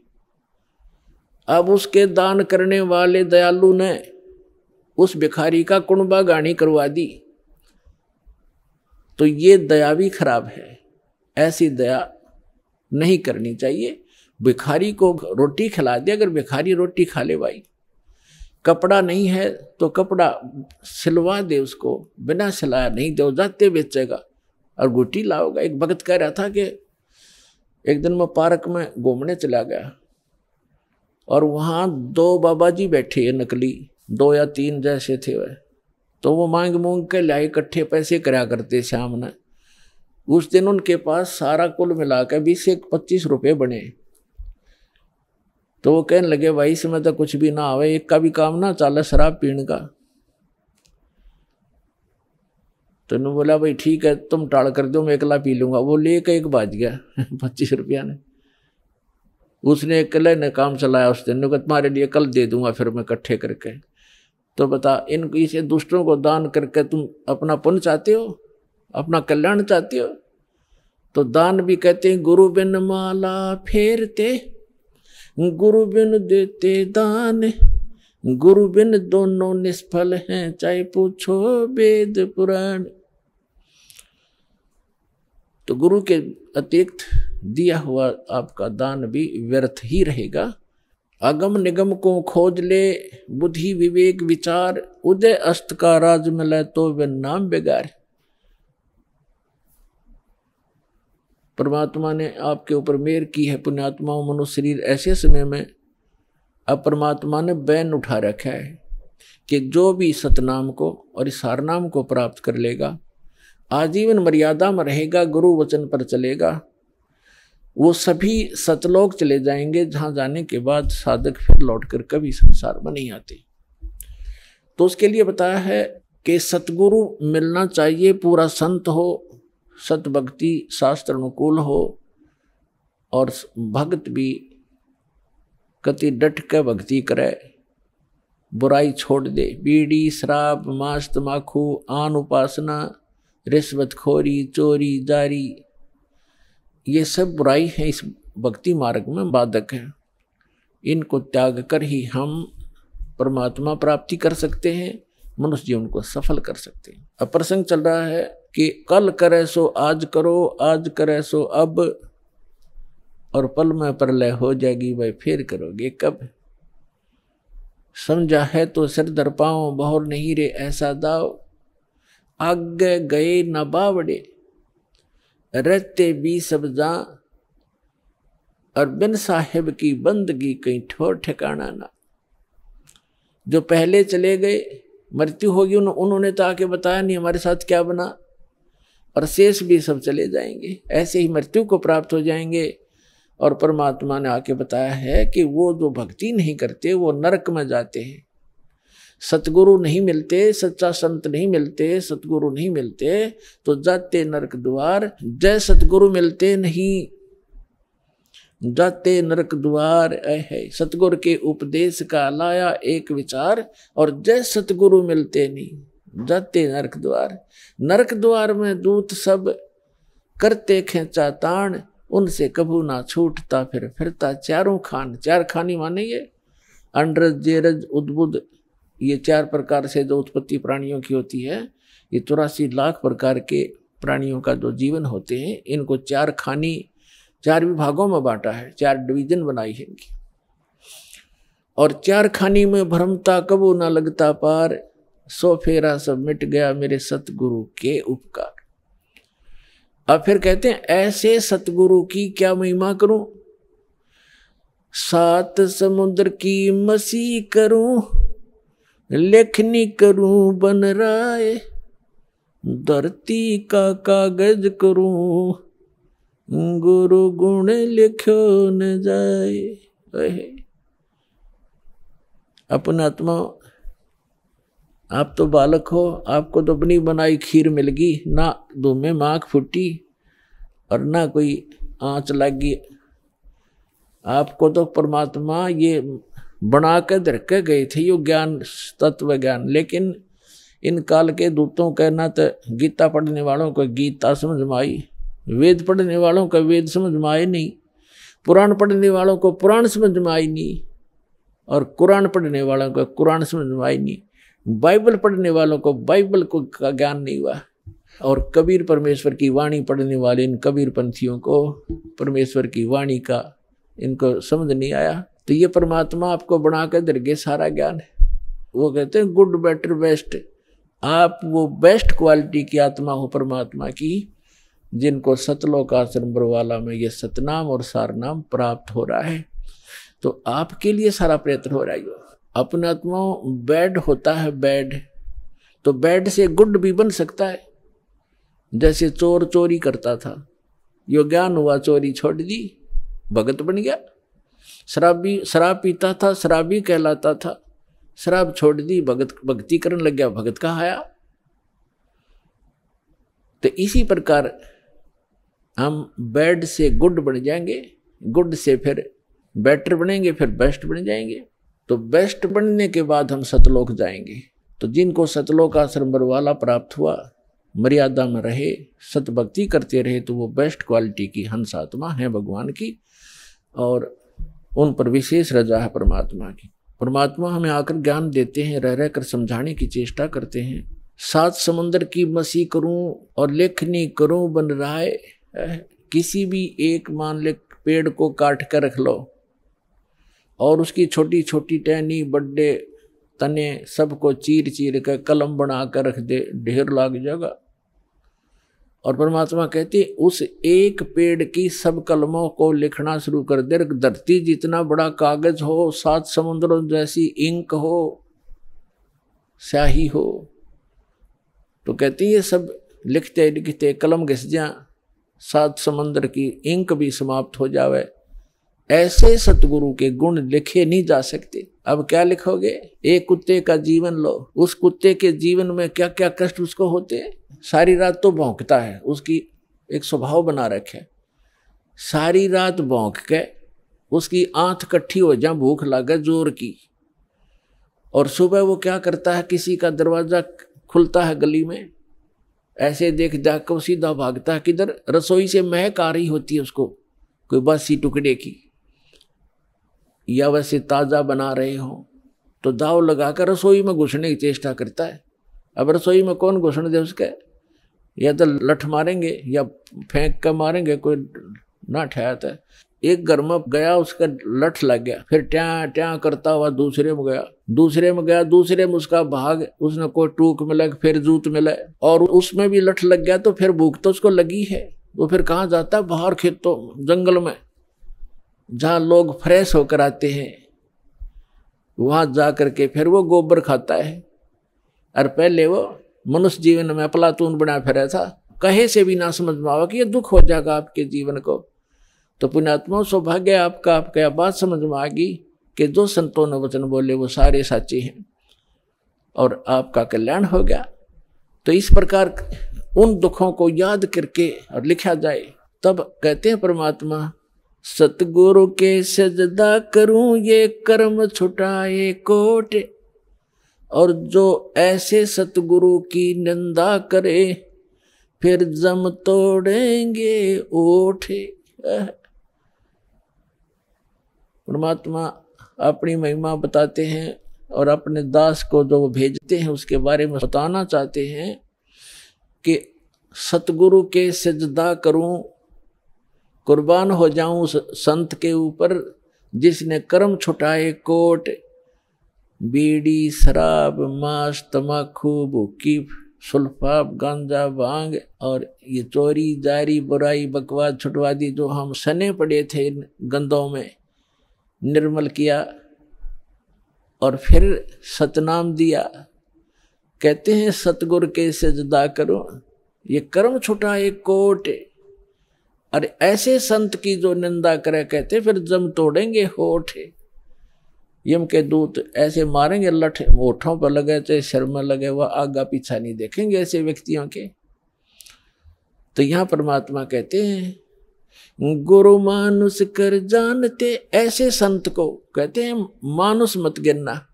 S2: अब उसके दान करने वाले दयालु ने उस भिखारी का कुणबा गानी करवा दी। तो ये दया भी खराब है, ऐसी दया नहीं करनी चाहिए। भिखारी को रोटी खिला दे, अगर भिखारी रोटी खा ले भाई, कपड़ा नहीं है तो कपड़ा सिलवा दे उसको, बिना सिलाया नहीं दो जाते बेचेगा और गुटी लाओगा। एक भगत कह रहा था कि एक दिन मैं पार्क में घूमने चला गया और वहाँ 2 बाबा जी बैठे हैं, नकली 2 या 3 जैसे थे वह। तो वो मांग मूंग के लाए, इकट्ठे पैसे कराया करते शाम ने। उस दिन उनके पास सारा कुल मिलाकर 20 से 25 रुपये बने। तो वो कहने लगे भाई इसमें तो कुछ भी ना आवे, एक का भी काम ना चले शराब पीने का। तो उन्होंने बोला भाई ठीक है तुम टाल कर दो, मैं अकेला पी लूंगा। वो लेकर 1 बज गया 25 रुपया ने। उसने अकेले ने काम चलाया उस दिन, तुम्हारे लिए कल दे दूंगा फिर मैं इकट्ठे करके। तो बता, इन इसे दूसरों को दान करके तुम अपना पुण्य चाहते हो, अपना कल्याण चाहते हो? तो दान भी कहते हैं गुरु बिन माला फेरते, गुरु बिन देते दान, गुरु बिन दोनों निष्फल हैं, चाहे पूछो वेद पुराण। तो गुरु के अतिरिक्त दिया हुआ आपका दान भी व्यर्थ ही रहेगा। अगम निगम को खोज ले, बुद्धि विवेक विचार, उदय अस्त का राज मिले तो वे नाम बेगार। परमात्मा ने आपके ऊपर मेहर की है पुण्यात्माओं। मनुष्य शरीर ऐसे समय में अब परमात्मा ने बैन उठा रखा है कि जो भी सतनाम को और इस हारनाम को प्राप्त कर लेगा, आजीवन मर्यादा में रहेगा, गुरु वचन पर चलेगा, वो सभी सतलोक चले जाएंगे, जहां जाने के बाद साधक फिर लौटकर कभी संसार में नहीं आते। तो उसके लिए बताया है कि सतगुरु मिलना चाहिए, पूरा संत हो, सत भक्ति शास्त्र अनुकूल हो और भक्त भी कति डट के भक्ति करे, बुराई छोड़ दे। बीड़ी शराब मांस तमाकू आन उपासना रिश्वतखोरी चोरी जारी, ये सब बुराई है, इस भक्ति मार्ग में बाधक है। इनको त्याग कर ही हम परमात्मा प्राप्ति कर सकते हैं, मनुष्य जीवन को सफल कर सकते हैं। अब प्रसंग चल रहा है कि कल करे सो आज करो, आज करे सो अब, और पल में प्रलय हो जाएगी, भाई फिर करोगे कब। समझा है तो सिर दर पाओ, बहुर नहीं रे ऐसा दाव, आगे गए न बावड़े, रहते भी सब जा, और बिन साहिब की बंदगी कहीं ठोर ठिकाना ना। जो पहले चले गए, मृत्यु होगी, उन्होंने तो आके बताया नहीं हमारे साथ क्या बना, और शेष भी सब चले जाएंगे। ऐसे ही मृत्यु को प्राप्त हो जाएंगे और परमात्मा ने आके बताया है कि वो जो भक्ति नहीं करते वो नरक में जाते हैं। सतगुरु नहीं मिलते, सच्चा संत नहीं मिलते, सतगुरु नहीं मिलते तो जाते नरक द्वार। जय सतगुरु मिलते नहीं जाते नरक द्वार। है सतगुरु के उपदेश का लाया एक विचार, और जय सतगुरु मिलते नहीं जाते नरक द्वार। नरक द्वार में दूत सब करते खेचा ताण, उनसे कभू ना छूटता फिर फिरता चारों खान। चार खानी माने ये अंडरज जेरज उद्बुद, ये 4 प्रकार से जो उत्पत्ति प्राणियों की होती है, ये 84 लाख प्रकार के प्राणियों का जो जीवन होते हैं, इनको 4 खानी 4 विभागों में बांटा है, 4 डिवीजन बनाई है इनकी। और 4 खानी में भ्रमता कबू ना लगता पार, सो फेरा सब मिट गया मेरे सतगुरु के उपकार। अब फिर कहते हैं ऐसे सतगुरु की क्या महिमा करूं, 7 समुद्र की मसी करूं, लेखनी करूं बन राय, धरती का कागज करूं, गुरु गुण लिखो न जाए। अपना आत्मा, आप तो बालक हो, आपको तो अपनी बनाई खीर मिल गई, ना धूम में माख फूटी और ना कोई आंच लगी। आपको तो परमात्मा ये बना के धर के गए थे, यो ज्ञान तत्व ज्ञान। लेकिन इन काल के दूतों का ना तो गीता पढ़ने वालों को गीता समझ में आई, वेद पढ़ने वालों को वेद समझ में आए नहीं, पुराण पढ़ने वालों को पुराण समझ में आई नहीं, और कुरान पढ़ने वालों को कुरान समझ में आई नहीं, बाइबल पढ़ने वालों को बाइबल को का ज्ञान नहीं हुआ, और कबीर परमेश्वर की वाणी पढ़ने वाले इन कबीर पंथियों को परमेश्वर की वाणी का इनको समझ नहीं आया। तो ये परमात्मा आपको बना कर दरगे सारा ज्ञान है। वो कहते हैं गुड बेटर बेस्ट, आप वो बेस्ट क्वालिटी की आत्मा हो परमात्मा की, जिनको सतलोक आश्रम बरवाला में ये सतनाम और सारनाम प्राप्त हो रहा है। तो आपके लिए सारा प्रयत्न हो रहा है। अपना आत्मा बैड होता है, बैड तो बैड से गुड भी बन सकता है। जैसे चोर चोरी करता था, यो ज्ञान हुआ, चोरी छोड़ दी, भगत बन गया। शराबी शराब पीता था, शराबी कहलाता था, शराब छोड़ दी, भक्ति करने लग गया, भगत कहाँ आया। तो इसी प्रकार हम बैड से गुड बन जाएंगे, गुड से फिर बेटर बनेंगे, फिर बेस्ट बन जाएंगे। तो बेस्ट बनने के बाद हम सतलोक जाएंगे। तो जिनको सतलोक आश्रम बरवाला प्राप्त हुआ, मर्यादा में रहे, सतभक्ति करते रहे, तो वो बेस्ट क्वालिटी की हंस आत्मा है भगवान की, और उन पर विशेष रजा है परमात्मा की। परमात्मा हमें आकर ज्ञान देते हैं, रह रहकर समझाने की चेष्टा करते हैं। 7 समुद्र की मसी करूं और लेखनी करूं बन राय। किसी भी एक मान ले पेड़ को काट कर रख लो और उसकी छोटी छोटी टहनी बड़े तने सबको चीर चीर कर कलम बना कर रख दे, ढेर लग जाएगा। और परमात्मा कहती उस एक पेड़ की सब कलमों को लिखना शुरू कर दे। धरती जितना बड़ा कागज हो, 7 समुद्रों जैसी इंक हो, स्याही हो, तो कहती ये सब लिखते लिखते कलम घिस जा, 7 समुद्र की इंक भी समाप्त हो जावे। ऐसे सतगुरु के गुण लिखे नहीं जा सकते। अब क्या लिखोगे? एक कुत्ते का जीवन लो, उस कुत्ते के जीवन में क्या क्या कष्ट उसको होते हैं। सारी रात तो भौंकता है, उसकी एक स्वभाव बना रखे, सारी रात भौंक के उसकी आंख इकट्ठी हो जा, भूख लगे जोर की, और सुबह वो क्या करता है, किसी का दरवाजा खुलता है गली में, ऐसे देख जाकर वो सीधा भागता है किधर, रसोई से महक आ रही होती है उसको कोई बासी टुकड़े की, या वैसे ताज़ा बना रहे हो तो दाव लगाकर रसोई में घुसने की चेष्टा करता है। अब रसोई में कौन घुसने दे उसके, या तो लठ मारेंगे या फेंक कर मारेंगे, कोई ना ठहरता है। एक घर में गया, उसका लठ लग गया, फिर ट्या ट्या करता हुआ दूसरे में गया, दूसरे में गया, दूसरे में उसका भाग, उसने कोई टूक मिले, फिर जूत मिले, और उसमें भी लठ लग गया, तो फिर भूख तो उसको लगी है। वो फिर कहाँ जाता है? बाहर खेतों जंगल में, जहाँ लोग फ्रेश होकर आते हैं, वहां जा करके फिर वो गोबर खाता है। और पहले वो मनुष्य जीवन में अफलातून बना फिरा था, कहे से भी ना समझ में आवा कि ये दुख हो जाएगा आपके जीवन को, तो पुण्यात्मा सौभाग्य आपका, आपका बात समझ में आ गई कि जो संतों ने वचन बोले वो सारे साचे हैं और आपका कल्याण हो गया। तो इस प्रकार उन दुखों को याद करके और लिखा जाए। तब कहते हैं परमात्मा, सतगुरु के सजदा करूं ये कर्म छुटाए कोट, और जो ऐसे सतगुरु की निंदा करे फिर जम तोड़ेंगे ओठ। परमात्मा अपनी महिमा बताते हैं और अपने दास को जो वो भेजते हैं उसके बारे में बताना चाहते हैं कि सतगुरु के सजदा करूं, कुर्बान हो जाऊं उस संत के ऊपर जिसने कर्म छुटाए कोट। बीड़ी, शराब, मांस, तमाकू, भूकी, सुल्फाब, गांजा, भांग और ये चोरी, जारी, बुराई, बकवास, छुटवादी जो हम सने पड़े थे इन गंदों में, निर्मल किया और फिर सतनाम दिया। कहते हैं सतगुरु के सजदा करो ये कर्म छुटाए कोट, और ऐसे संत की जो निंदा करे कहते फिर जम तोड़ेंगे होठ। यम के दूत ऐसे मारेंगे लठ, होठों पर लगे चाहे सिर में लगे, वह आगा पीछा नहीं देखेंगे ऐसे व्यक्तियों के। तो यहाँ परमात्मा कहते हैं गुरु मानुष कर जानते, ऐसे संत को कहते हैं मानुष मत गिनना।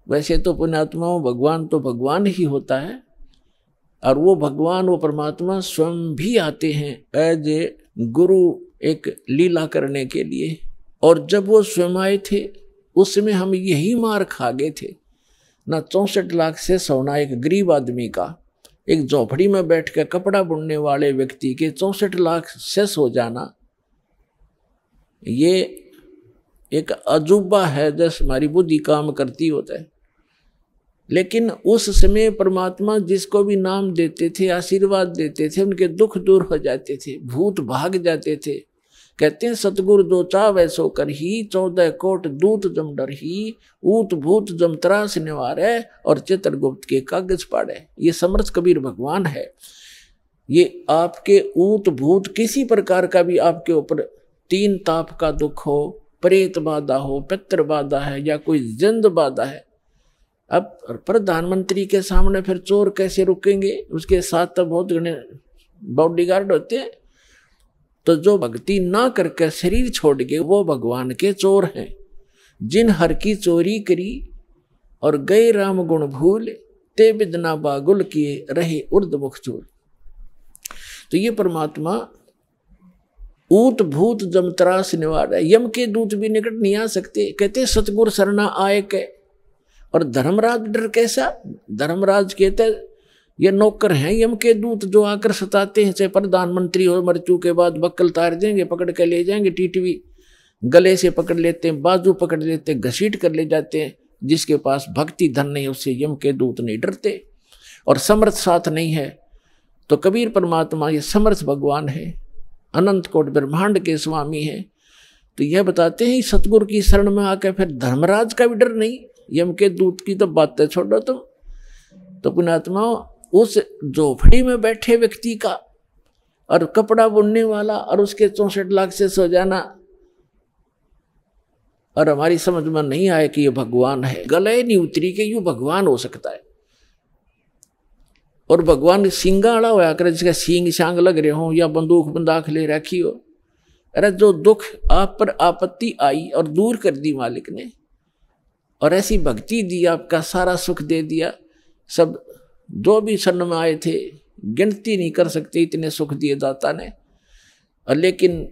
S2: वैसे तो पुण्यात्माओं भगवान तो भगवान ही होता है, और वो भगवान वो परमात्मा स्वयं भी आते हैं एज ए गुरु एक लीला करने के लिए। और जब वो स्वयं आए थे उस समय हम यही मार खा गए थे ना। 64 लाख से सोना एक गरीब आदमी का, एक झोपड़ी में बैठ कर कपड़ा बुनने वाले व्यक्ति के 64 लाख सेस हो जाना, ये एक अजूबा है जैसे हमारी बुद्धि काम करती होता है। लेकिन उस समय परमात्मा जिसको भी नाम देते थे, आशीर्वाद देते थे, उनके दुख दूर हो जाते थे, भूत भाग जाते थे। कहते हैं सतगुरु जो चावे सो कर ही, 14 कोट दूत जम डर ही, ऊत भूत जम त्रास निवारे और चित्रगुप्त के कागज पाड़े। ये समर्थ कबीर भगवान है। ये आपके ऊत भूत किसी प्रकार का भी आपके ऊपर 3 ताप का दुख हो, प्रेत बाधा हो, पितृ बाधा है या कोई जिंद बाधा है। अब प्रधानमंत्री के सामने फिर चोर कैसे रुकेंगे? उसके साथ तो बहुत घने बॉडीगार्ड होते हैं। तो जो भक्ति ना करके शरीर छोड़ के वो भगवान के चोर हैं। जिन हर की चोरी करी और गए राम गुण भूल, ते बिदना बागुल किए रहे उर्द मुख चूल। तो ये परमात्मा ऊत भूत जमत्रास निवार है। यम के दूत भी निकट नहीं आ सकते। कहते सतगुर सरना आए के। और धर्मराज डर कैसा? धर्मराज कहते ये नौकर हैं यम के दूत जो आकर सताते हैं। चाहे प्रधानमंत्री हो, मृत्यु के बाद बक्कल तार देंगे, पकड़ के ले जाएंगे, टीटवी गले से पकड़ लेते हैं, बाजू पकड़ लेते हैं, घसीट कर ले जाते हैं। जिसके पास भक्ति धन नहीं उससे यम के दूत नहीं डरते। और समर्थ साथ नहीं है तो कबीर परमात्मा ये समर्थ भगवान है, अनंत कोट ब्रह्मांड के स्वामी हैं। तो यह बताते हैं सतगुरु की शरण में आकर फिर धर्मराज का भी डर नहीं, यम के दूत की तो बातें छोड़ो तुम। तो पुण्यात्मा उस झोपड़ी में बैठे व्यक्ति का और कपड़ा बुनने वाला और उसके 64 लाख से सो जाना, और हमारी समझ में नहीं आया कि ये भगवान है। गले नहीं उतरी कि यूं भगवान हो सकता है। और भगवान सिंगाड़ा होया करे जिसका सींग शांग लग रहे हो या बंदूक बंदाख ले रखी हो। अरे जो दुख आप पर आपत्ति आई और दूर कर दी मालिक ने, और ऐसी भक्ति दी, आपका सारा सुख दे दिया। सब जो भी शरण में आए थे गिनती नहीं कर सकते इतने सुख दिए दाता ने। और लेकिन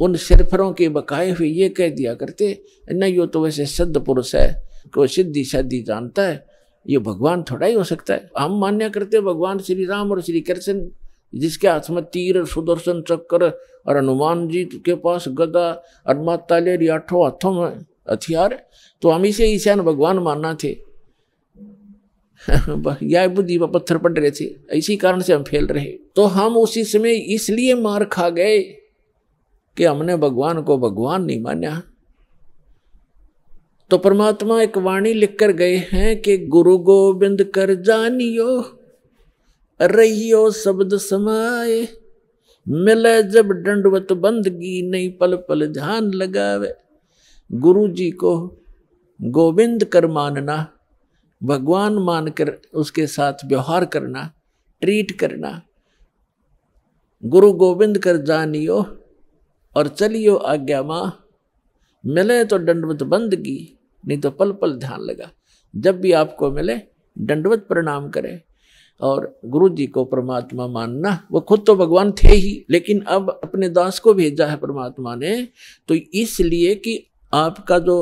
S2: उन सिरफरों के बकाए हुए ये कह दिया करते नहीं, यो तो वैसे सिद्ध पुरुष है, कोई सिद्धि शादी जानता है, ये भगवान थोड़ा ही हो सकता है। हम मान्य करते भगवान श्री राम और श्री कृष्ण, जिसके हाथ में तीर, सुदर्शन चक्र, और हनुमान जी के पास गदा और माता लेरी 8 हाथों में हथियार, तो हम इसे ईशान भगवान मानना थे। यह बुद्धि पर पत्थर पड़ रहे थे, इसी कारण से हम फेल रहे। तो हम उसी समय इसलिए मार खा गए कि हमने भगवान को भगवान नहीं माना। तो परमात्मा एक वाणी लिखकर गए हैं कि गुरु गोविंद कर जानियो, रहियो शब्द समाए, मिले जब दंडवत बंदगी, नहीं पल पल ध्यान लगावे। गुरु जी को गोविंद कर मानना, भगवान मानकर उसके साथ व्यवहार करना, ट्रीट करना। गुरु गोविंद कर जानियो और चलियो आज्ञा माँ, मिले तो दंडवत बंदगी, नहीं तो पल पल ध्यान लगा। जब भी आपको मिले दंडवत प्रणाम करें और गुरु जी को परमात्मा मानना। वो खुद तो भगवान थे ही, लेकिन अब अपने दास को भेजा है परमात्मा ने, तो इसलिए कि आपका जो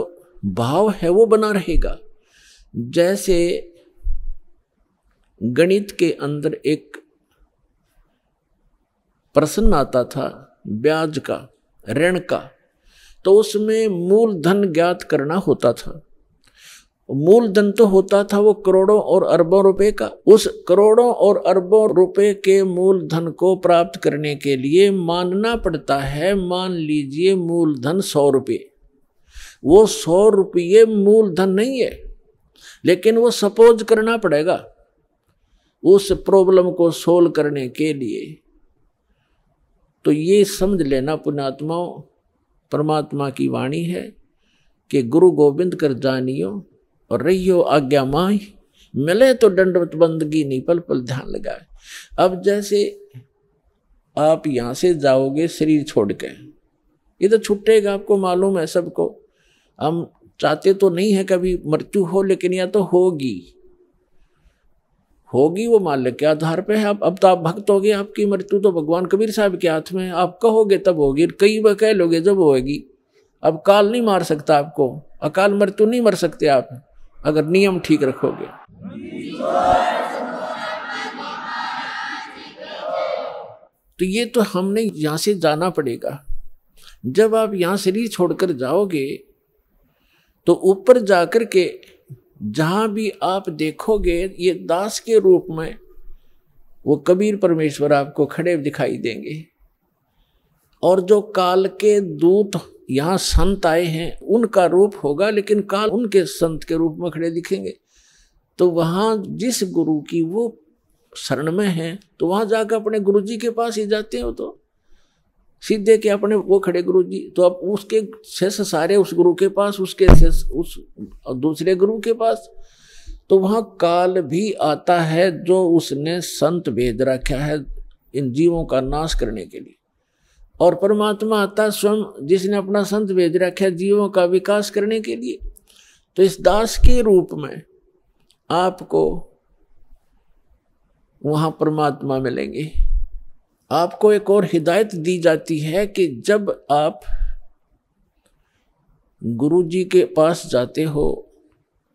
S2: भाव है वो बना रहेगा। जैसे गणित के अंदर एक प्रश्न आता था ब्याज का, ऋण का, तो उसमें मूलधन ज्ञात करना होता था। मूलधन तो होता था वो करोड़ों और अरबों रुपए का। उस करोड़ों और अरबों रुपए के मूलधन को प्राप्त करने के लिए मानना पड़ता है, मान लीजिए मूलधन 100 रुपये। वो 100 रुपये मूलधन नहीं है, लेकिन वो सपोज करना पड़ेगा उस प्रॉब्लम को सोल्व करने के लिए। तो ये समझ लेना पुण्यात्माओं, परमात्मा की वाणी है कि गुरु गोविंद कर जानियो और रहियो आज्ञा माही, मिले तो दंडवत बंदगी, नहीं पल पल ध्यान लगाए। अब जैसे आप यहां से जाओगे शरीर छोड़ के, ये तो छूटेगा, आपको मालूम है सबको। हम चाहते तो नहीं है कभी मृत्यु हो, लेकिन या तो होगी वो मालिक के आधार पे है। अब तो आप भक्त हो गए, आपकी मृत्यु तो भगवान कबीर साहब के हाथ में है। आप कहोगे तब होगी, कई बार कह लोगे जब होगी। अब काल नहीं मार सकता आपको, अकाल मृत्यु नहीं मर सकते आप अगर नियम ठीक रखोगे। तो ये तो हमने यहां से जाना पड़ेगा। जब आप यहां शरीर छोड़कर जाओगे तो ऊपर जाकर के जहां भी आप देखोगे ये दास के रूप में वो कबीर परमेश्वर आपको खड़े दिखाई देंगे। और जो काल के दूत यहाँ संत आए हैं उनका रूप होगा, लेकिन काल उनके संत के रूप में खड़े दिखेंगे। तो वहाँ जिस गुरु की वो शरण में है तो वहाँ जाकर अपने गुरु जी के पास ही जाते हो, तो सीधे के अपने वो खड़े गुरु जी, तो अब उसके शेष सारे उस गुरु के पास, उसके शेष उस दूसरे गुरु के पास। तो वहाँ काल भी आता है जो उसने संत भेज रखा है इन जीवों का नाश करने के लिए, और परमात्मा आता स्वयं जिसने अपना संत भेज रखा है जीवों का विकास करने के लिए। तो इस दास के रूप में आपको वहाँ परमात्मा मिलेंगे। आपको एक और हिदायत दी जाती है कि जब आप गुरु जी के पास जाते हो,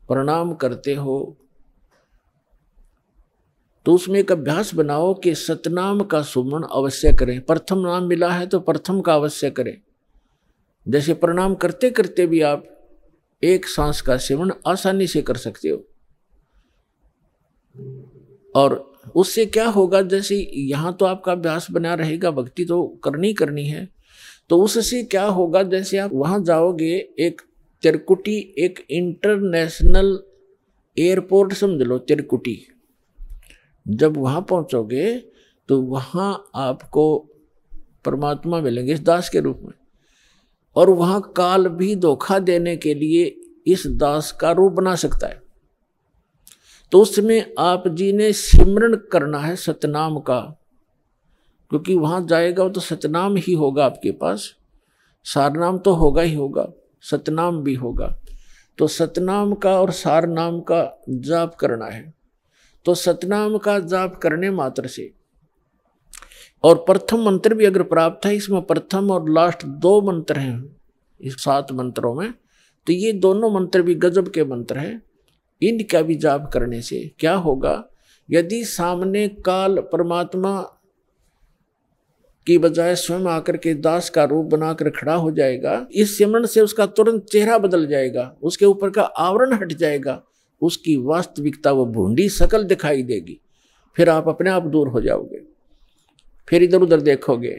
S2: प्रणाम करते हो, तो उसमें एक अभ्यास बनाओ कि सतनाम का सुमरण अवश्य करें। प्रथम नाम मिला है तो प्रथम का अवश्य करें। जैसे प्रणाम करते करते भी आप एक सांस का सेवन आसानी से कर सकते हो। और उससे क्या होगा, जैसे यहाँ तो आपका अभ्यास बना रहेगा, भक्ति तो करनी है, तो उससे क्या होगा, जैसे आप वहाँ जाओगे, एक तिरकुटी, एक इंटरनेशनल एयरपोर्ट समझ लो तिरकुटी, जब वहाँ पहुँचोगे तो वहाँ आपको परमात्मा मिलेंगे इस दास के रूप में। और वहाँ काल भी धोखा देने के लिए इस दास का रूप बना सकता है। तो उसमें आप जी ने सिमरन करना है सतनाम का, क्योंकि वहाँ जाएगा तो सतनाम ही होगा आपके पास, सारनाम तो होगा ही होगा, सतनाम भी होगा। तो सतनाम का और सारनाम का जाप करना है। तो सतनाम का जाप करने मात्र से, और प्रथम मंत्र भी अगर प्राप्त है, इसमें प्रथम और लास्ट 2 मंत्र हैं इस 7 मंत्रों में, तो ये दोनों मंत्र भी गजब के मंत्र हैं। इनका भी जाप करने से क्या होगा, यदि सामने काल परमात्मा की बजाय स्वयं आकर के दास का रूप बनाकर खड़ा हो जाएगा, इस सिमरन से उसका तुरंत चेहरा बदल जाएगा, उसके ऊपर का आवरण हट जाएगा, उसकी वास्तविकता वो भूंडी शकल दिखाई देगी। फिर आप अपने आप दूर हो जाओगे, फिर इधर उधर देखोगे।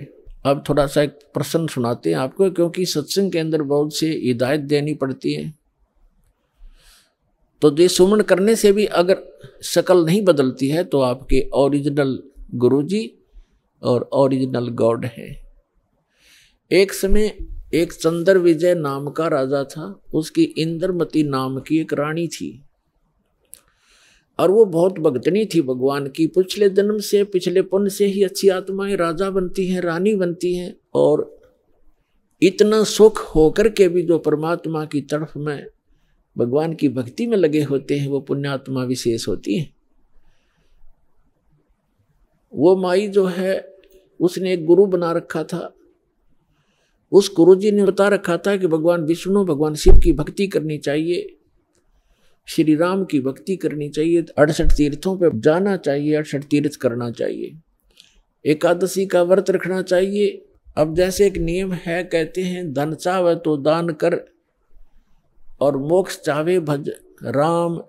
S2: अब थोड़ा सा एक प्रश्न सुनाते हैं आपको, क्योंकि सत्संग के अंदर बहुत से हिदायत देनी पड़ती है। तो ये सुमन करने से भी अगर शकल नहीं बदलती है तो आपके ओरिजिनल गुरुजी और ओरिजिनल गॉड है। एक समय एक चंद्र विजय नाम का राजा था, उसकी इंद्रमती नाम की एक रानी थी और वो बहुत भगतनी थी भगवान की। पिछले जन्म से, पिछले पुण्य से ही अच्छी आत्माएं राजा बनती हैं, रानी बनती हैं, और इतना सुख होकर के भी जो परमात्मा की तरफ में भगवान की भक्ति में लगे होते हैं वो पुण्यात्मा विशेष होती हैं। वो माई जो है उसने एक गुरु बना रखा था। उस गुरु जी ने बता रखा था कि भगवान विष्णु, भगवान शिव की भक्ति करनी चाहिए, श्री राम की भक्ति करनी चाहिए, 68 तीर्थों पे जाना चाहिए, 68 तीर्थ करना चाहिए, एकादशी का व्रत रखना चाहिए। अब जैसे एक नियम है, कहते हैं धन चाहे तो दान कर और मोक्ष चाहे भज राम।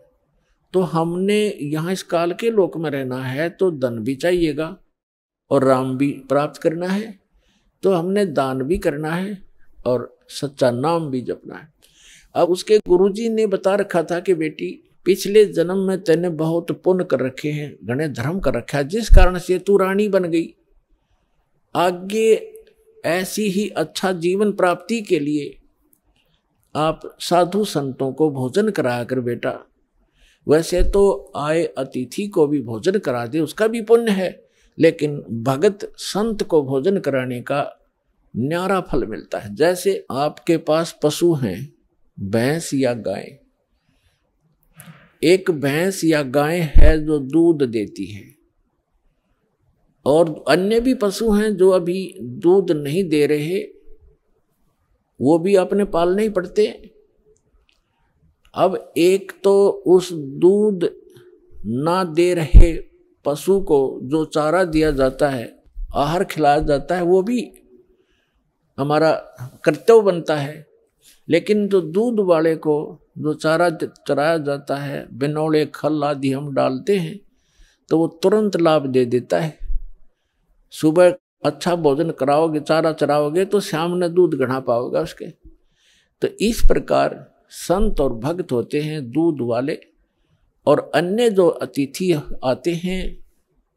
S2: तो हमने यहाँ इस काल के लोक में रहना है तो धन भी चाहिएगा और राम भी प्राप्त करना है, तो हमने दान भी करना है और सच्चा नाम भी जपना है। अब उसके गुरुजी ने बता रखा था कि बेटी पिछले जन्म में तैने बहुत पुण्य कर रखे हैं, घने धर्म कर रखा है, जिस कारण से तू रानी बन गई। आगे ऐसी ही अच्छा जीवन प्राप्ति के लिए आप साधु संतों को भोजन कराया कर बेटा। वैसे तो आए अतिथि को भी भोजन करा दे, उसका भी पुण्य है, लेकिन भगत संत को भोजन कराने का न्यारा फल मिलता है। जैसे आपके पास पशु हैं, भैंस या गाय, एक भैंस या गाय है जो दूध देती है और अन्य भी पशु हैं जो अभी दूध नहीं दे रहे, वो भी अपने पालने ही पड़ते। अब एक तो उस दूध ना दे रहे पशु को जो चारा दिया जाता है, आहार खिलाया जाता है, वो भी हमारा कर्तव्य बनता है। लेकिन जो दूध वाले को जो चारा चराया जाता है, बिनौले खल आदि हम डालते हैं, तो वो तुरंत लाभ दे देता है। सुबह अच्छा भोजन कराओगे, चारा चराओगे तो शाम में दूध घड़ा पाओगे उसके। तो इस प्रकार संत और भक्त होते हैं दूध वाले, और अन्य जो अतिथि आते हैं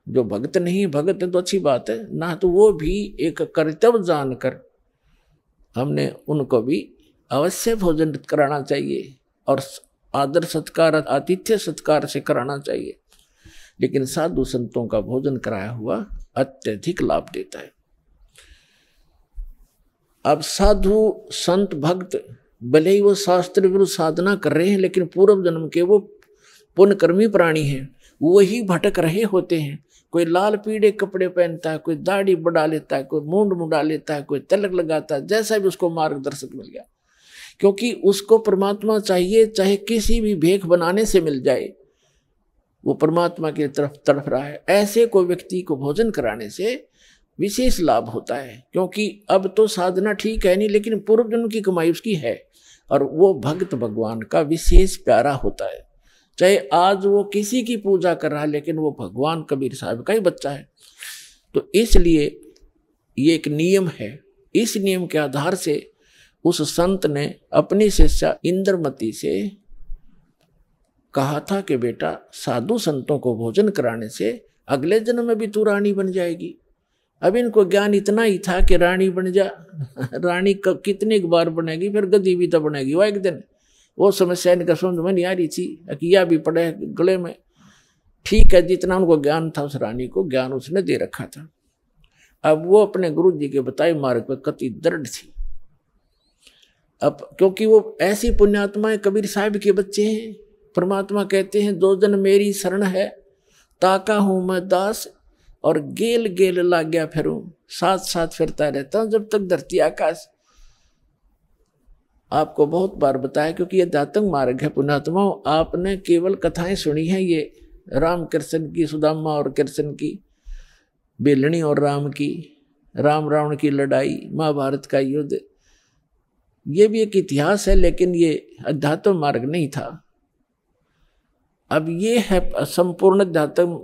S2: जो भक्त नहीं, भक्त है तो अच्छी बात है ना, तो वो भी एक कर्तव्य जानकर हमने उनको भी अवश्य भोजन कराना चाहिए और आदर सत्कार, आतिथ्य सत्कार से कराना चाहिए। लेकिन साधु संतों का भोजन कराया हुआ अत्यधिक लाभ देता है। अब साधु संत भक्त भले ही वो शास्त्र विरुद्ध साधना कर रहे हैं, लेकिन पूर्व जन्म के वो पुण्यकर्मी प्राणी हैं, वही भटक रहे होते हैं। कोई लाल पीले कपड़े पहनता है, कोई दाढ़ी बढ़ा लेता है, कोई मूंड मुड़ा लेता है, कोई तिलक लगाता है, जैसा भी उसको मार्गदर्शक मिल गया, क्योंकि उसको परमात्मा चाहिए, चाहे किसी भी भेख बनाने से मिल जाए, वो परमात्मा की तरफ तड़प रहा है। ऐसे कोई व्यक्ति को भोजन कराने से विशेष लाभ होता है, क्योंकि अब तो साधना ठीक है नहीं, लेकिन पूर्व जन्म की कमाई उसकी है और वो भक्त भगवान का विशेष प्यारा होता है। चाहे आज वो किसी की पूजा कर रहा है, लेकिन वो भगवान कबीर साहब का ही बच्चा है। तो इसलिए ये एक नियम है। इस नियम के आधार से उस संत ने अपनी शिष्या इंद्रमती से कहा था कि बेटा साधु संतों को भोजन कराने से अगले जन्म में भी तू रानी बन जाएगी। अब इनको ज्ञान इतना ही था कि रानी बन जा, रानी कितनी बार बनेगी, फिर गद्दी भी तो बनेगी वो एक दिन। वो समस्या इनका समझ में नहीं आ रही थी, अकिया भी पड़े गले में। ठीक है, जितना उनको ज्ञान था उस रानी को ज्ञान उसने दे रखा था। अब वो अपने गुरु जी के बताए मार्ग पर कति दृढ़ थी। अब क्योंकि वो ऐसी पुण्यात्माएं कबीर साहब के बच्चे हैं, परमात्मा कहते हैं दो जन मेरी शरण है, ताका हूं मैं दास और गेल गेल ला गया फिरूं, साथ साथ फिरता रहता हूं जब तक धरती आकाश। आपको बहुत बार बताया, क्योंकि ये दातंग मार्ग है पुण्यात्माओं। आपने केवल कथाएं सुनी हैं, ये राम कृष्ण की, सुदामा और कृष्ण की, बेलनी और राम की, राम रावण की लड़ाई, महाभारत का युद्ध, ये भी एक इतिहास है, लेकिन ये अध्यात्म मार्ग नहीं था। अब ये है संपूर्ण अध्यात्म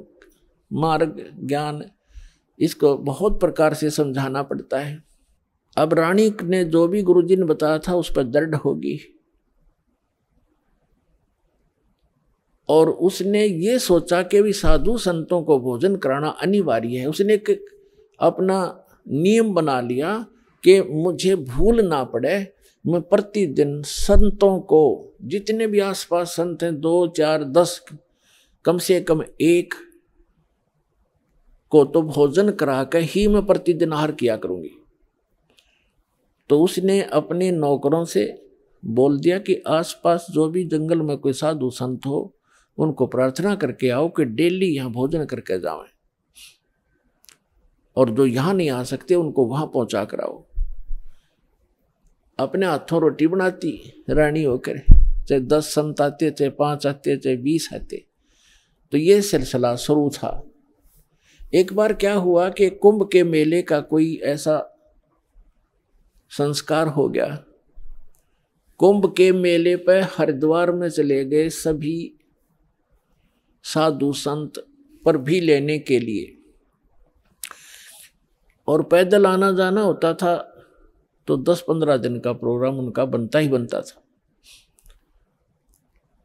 S2: मार्ग ज्ञान, इसको बहुत प्रकार से समझाना पड़ता है। अब रानी ने जो भी गुरुजी ने बताया था उस पर दृढ़ होगी, और उसने ये सोचा कि भी साधु संतों को भोजन कराना अनिवार्य है। उसने एक अपना नियम बना लिया कि मुझे भूल ना पड़े, मैं प्रतिदिन संतों को, जितने भी आसपास संत हैं 2, 4, 10, कम से कम एक को तो भोजन करा कर ही मैं प्रतिदिन आहार किया करूंगी। तो उसने अपने नौकरों से बोल दिया कि आसपास जो भी जंगल में कोई साधु संत हो उनको प्रार्थना करके आओ कि डेली यहाँ भोजन करके जाएं, और जो यहाँ नहीं आ सकते उनको वहां पहुंचा कर आओ। अपने हाथों रोटी बनाती रानी होकर, चाहे 10 संत आते, चाहे 5 आते, चाहे 20 आते। तो ये सिलसिला शुरू था। एक बार क्या हुआ कि कुंभ के मेले का कोई ऐसा संस्कार हो गया। कुंभ के मेले पर हरिद्वार में चले गए सभी साधु संत पर भी लेने के लिए, और पैदल आना जाना होता था तो 10-15 दिन का प्रोग्राम उनका बनता ही बनता था।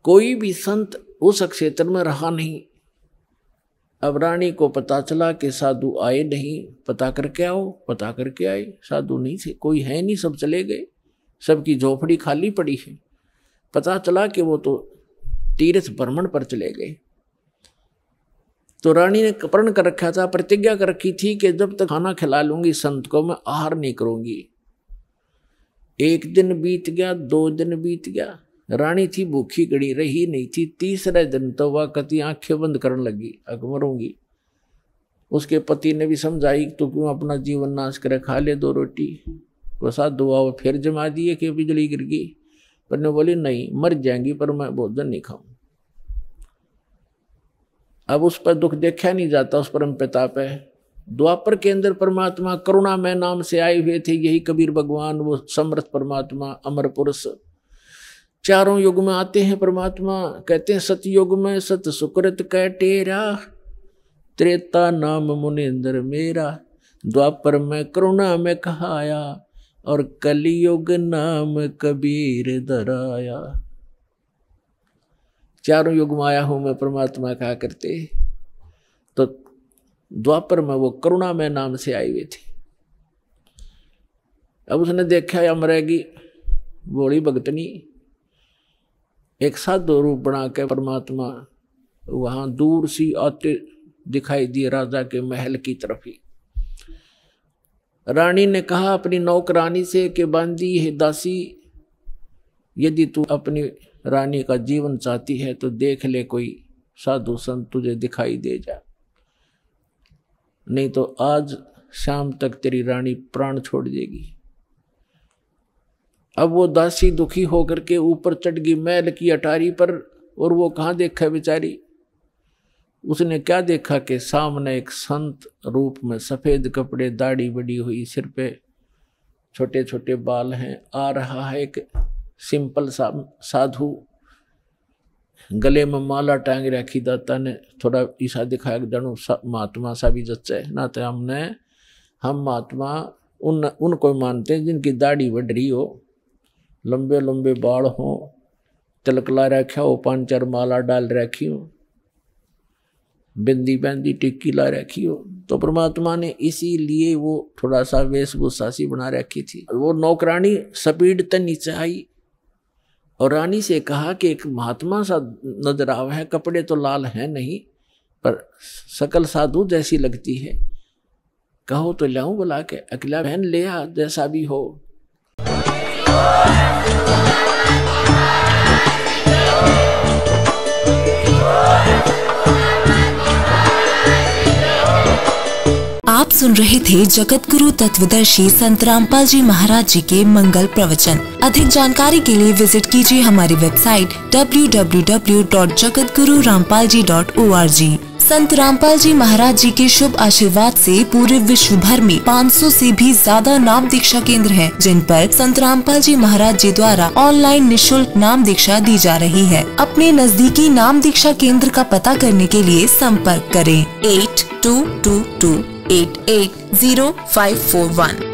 S2: कोई भी संत उस क्षेत्र में रहा नहीं। अब रानी को पता चला कि साधु आए नहीं, पता करके आओ। पता करके आए, साधु नहीं थे, कोई है नहीं, सब चले गए, सबकी झोपड़ी खाली पड़ी है। पता चला कि वो तो तीर्थ भ्रमण पर चले गए। तो रानी ने प्रण कर रखा था, प्रतिज्ञा कर रखी थी कि जब तक खाना खिला लूंगी संत को मैं आहार नहीं करूंगी। 1 दिन बीत गया, 2 दिन बीत गया, रानी थी भूखी गड़ी रही नहीं थी। 3रे दिन तो वह कति आंखें बंद करने लगी, अब मरूंगी। उसके पति ने भी समझाई तो क्यों अपना जीवन नाश करे, खा ले 2 रोटी। वो साधु आओ फिर जमा दिए कि बिजली गिर गई, पर ने बोली नहीं मर जाएंगी पर मैं भोजन नहीं खाऊं। अब उस पर दुख देखा नहीं जाता, उस परम पिता पे। द्वापर के अंदर परमात्मा करुणा में नाम से आए हुए थे, यही कबीर भगवान, वो समर्थ परमात्मा, अमर पुरुष। चारों युग में आते हैं परमात्मा। कहते हैं सतयुग में सत सुकृत कह टेरा, त्रेता नाम मुनिंद्र मेरा, द्वापर में करुणा में कहाया, और कलियुग नाम कबीर दराया। चारों युग में आया हूं मैं परमात्मा कहा करते। तो द्वापर में वो करुणा में नाम से आए हुए थे। अब उसने देखा या मरेगी बोली भगतनी, एक साधु रूप बना के परमात्मा वहां दूर सी आते दिखाई दिए राजा के महल की तरफ ही। रानी ने कहा अपनी नौकरानी से कि बांदी है दासी, यदि तू अपनी रानी का जीवन चाहती है तो देख ले कोई साधु संत तुझे दिखाई दे जा, नहीं तो आज शाम तक तेरी रानी प्राण छोड़ देगी। अब वो दासी दुखी होकर के ऊपर चढ़ गई महल की अटारी पर, और वो कहाँ देखा बेचारी, उसने क्या देखा कि सामने एक संत रूप में सफेद कपड़े, दाढ़ी बड़ी हुई, सिर पे छोटे छोटे बाल हैं, आ रहा है एक सिंपल साधु, गले में माला टांग रखी। दाता ने थोड़ा ईसा दिखाया जानू महात्मा सा भी जच्चा है ना, तो हम महात्मा उनको मानते हैं जिनकी दाढ़ी बढ़ रही हो, लंबे लंबे बाल हो, तिलक ला रखा हो, 5-4 माला डाल रखी हो, बिंदी बैंदी टिक्की ला रखी हो। तो परमात्मा ने इसीलिए वो थोड़ा सा वेशभूषा सी बना रखी थी। वो नौकरानी स्पीड तक नीचे आई और रानी से कहा कि एक महात्मा सा नजर आवा है, कपड़े तो लाल हैं नहीं पर सकल साधु जैसी लगती है, कहो तो लाऊं बुला के। अकेला बहन ले आ जैसा भी हो।
S3: आप सुन रहे थे जगत गुरु तत्वदर्शी संत रामपाल जी महाराज जी के मंगल प्रवचन। अधिक जानकारी के लिए विजिट कीजिए हमारी वेबसाइट www.jagatgururampalji.org। संत रामपाल जी महाराज जी के शुभ आशीर्वाद से पूरे विश्व भर में 500 से भी ज्यादा नाम दीक्षा केंद्र हैं, जिन पर संत रामपाल जी महाराज जी द्वारा ऑनलाइन निशुल्क नाम दीक्षा दी जा रही है। अपने नजदीकी नाम दीक्षा केंद्र का पता करने के लिए संपर्क करें 8222880541।